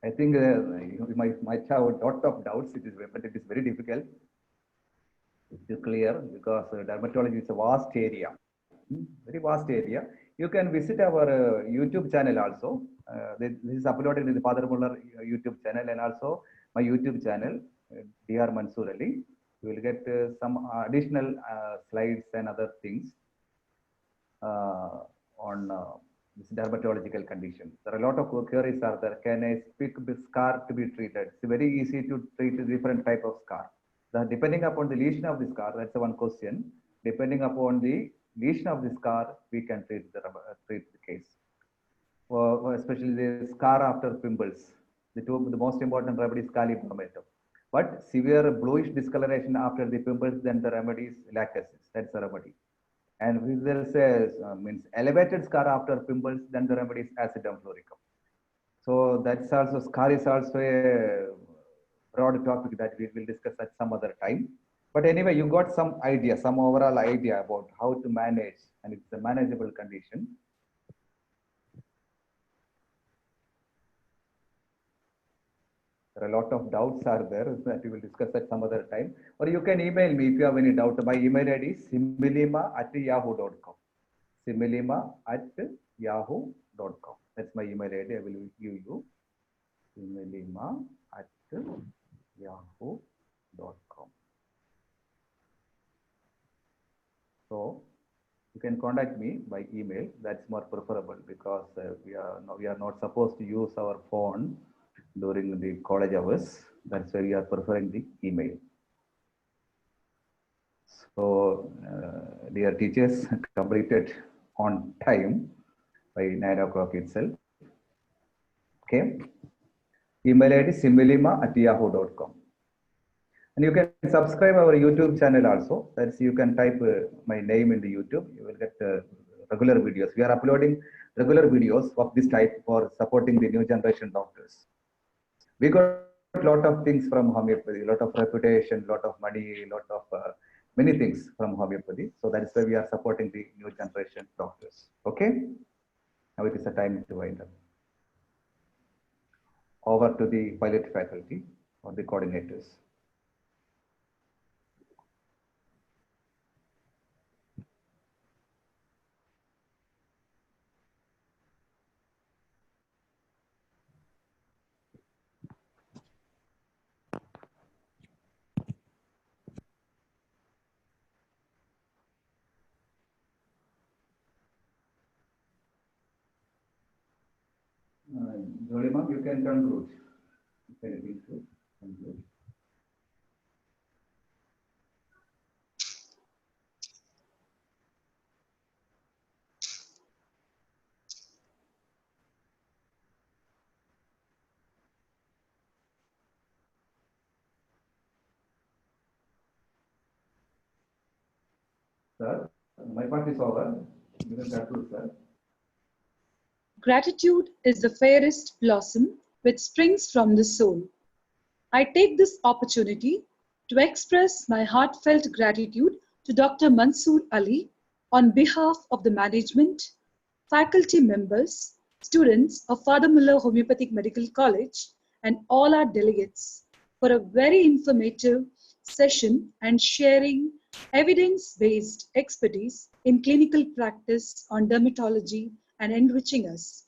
S3: I think you might have a lot of doubts, but it is very difficult to clear because dermatology is a vast area, very vast area. You can visit our YouTube channel also. This is uploaded in the Father Muller YouTube channel and also my YouTube channel, Dr. Mansoor Ali. You will get some additional slides and other things on this dermatological condition. There are a lot of queries are there. Can a spic scar to be treated? It's very easy to treat a different type of scar. Depending upon the lesion of the scar, that's one question. Depending upon the lesion of the scar, we can treat the case. Especially the scar after pimples. The most important remedy is Kali brometum. But severe bluish discoloration after the pimples, then the remedy is lacasis. That's the remedy. And if there's a means elevated scar after pimples, then the remedy is acidum fluoricum. So that's also, scar is also a broad topic that we will discuss at some other time. But anyway, you got some idea, some overall idea about how to manage, and it's a manageable condition. There are a lot of doubts are there that we will discuss at some other time. Or you can email me if you have any doubt. My email ID is similima@yahoo.com. similima@yahoo.com. That's my email ID. I will give you similima@yahoo.com. So you can contact me by email. That's more preferable because we are not supposed to use our phone during the college hours. That's why we are preferring the email. So, dear teachers, completed on time by 9 o'clock itself. Okay. Email ID similima@yahoo.com. And you can subscribe our YouTube channel also. That's you can type my name in the YouTube. You will get regular videos. We are uploading regular videos of this type for supporting the new generation doctors. We got a lot of things from homeopathy, a lot of reputation, a lot of money, a lot of many things from homeopathy. So that is why we are supporting the new generation doctors. Okay. Now it is a time to wind up. Over to the pilot faculty or the coordinators. Jolima, you can conclude. If anything to conclude. Sir, my part is over. You can conclude, sir.
S1: Gratitude is the fairest blossom which springs from the soul. I take this opportunity to express my heartfelt gratitude to Dr. Mansoor Ali on behalf of the management, faculty members, students of Father Muller Homeopathic Medical College, and all our delegates for a very informative session and sharing evidence-based expertise in clinical practice on dermatology and enriching us.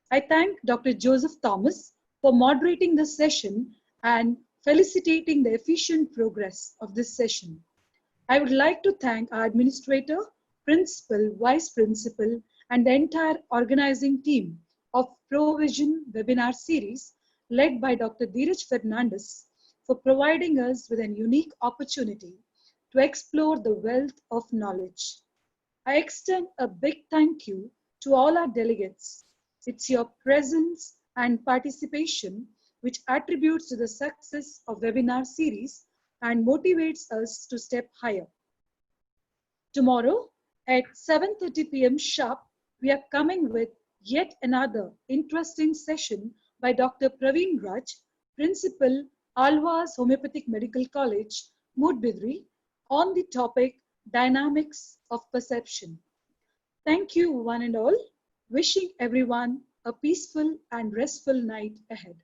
S1: I thank Dr. Joseph Thomas for moderating the session and felicitating the efficient progress of this session. I would like to thank our administrator principal, vice principal, and the entire organizing team of ProVision webinar series led by Dr. Dheeraj Fernandes for providing us with a unique opportunity to explore the wealth of knowledge. I extend a big thank you to all our delegates. It's your presence and participation which attributes to the success of webinar series and motivates us to step higher. Tomorrow at 7:30 p.m. sharp, we are coming with yet another interesting session by Dr. Praveen Raj, Principal, Alvas Homeopathic Medical College, Moodbidri, on the topic Dynamics of Perception. Thank you, one and all. Wishing everyone a peaceful and restful night ahead.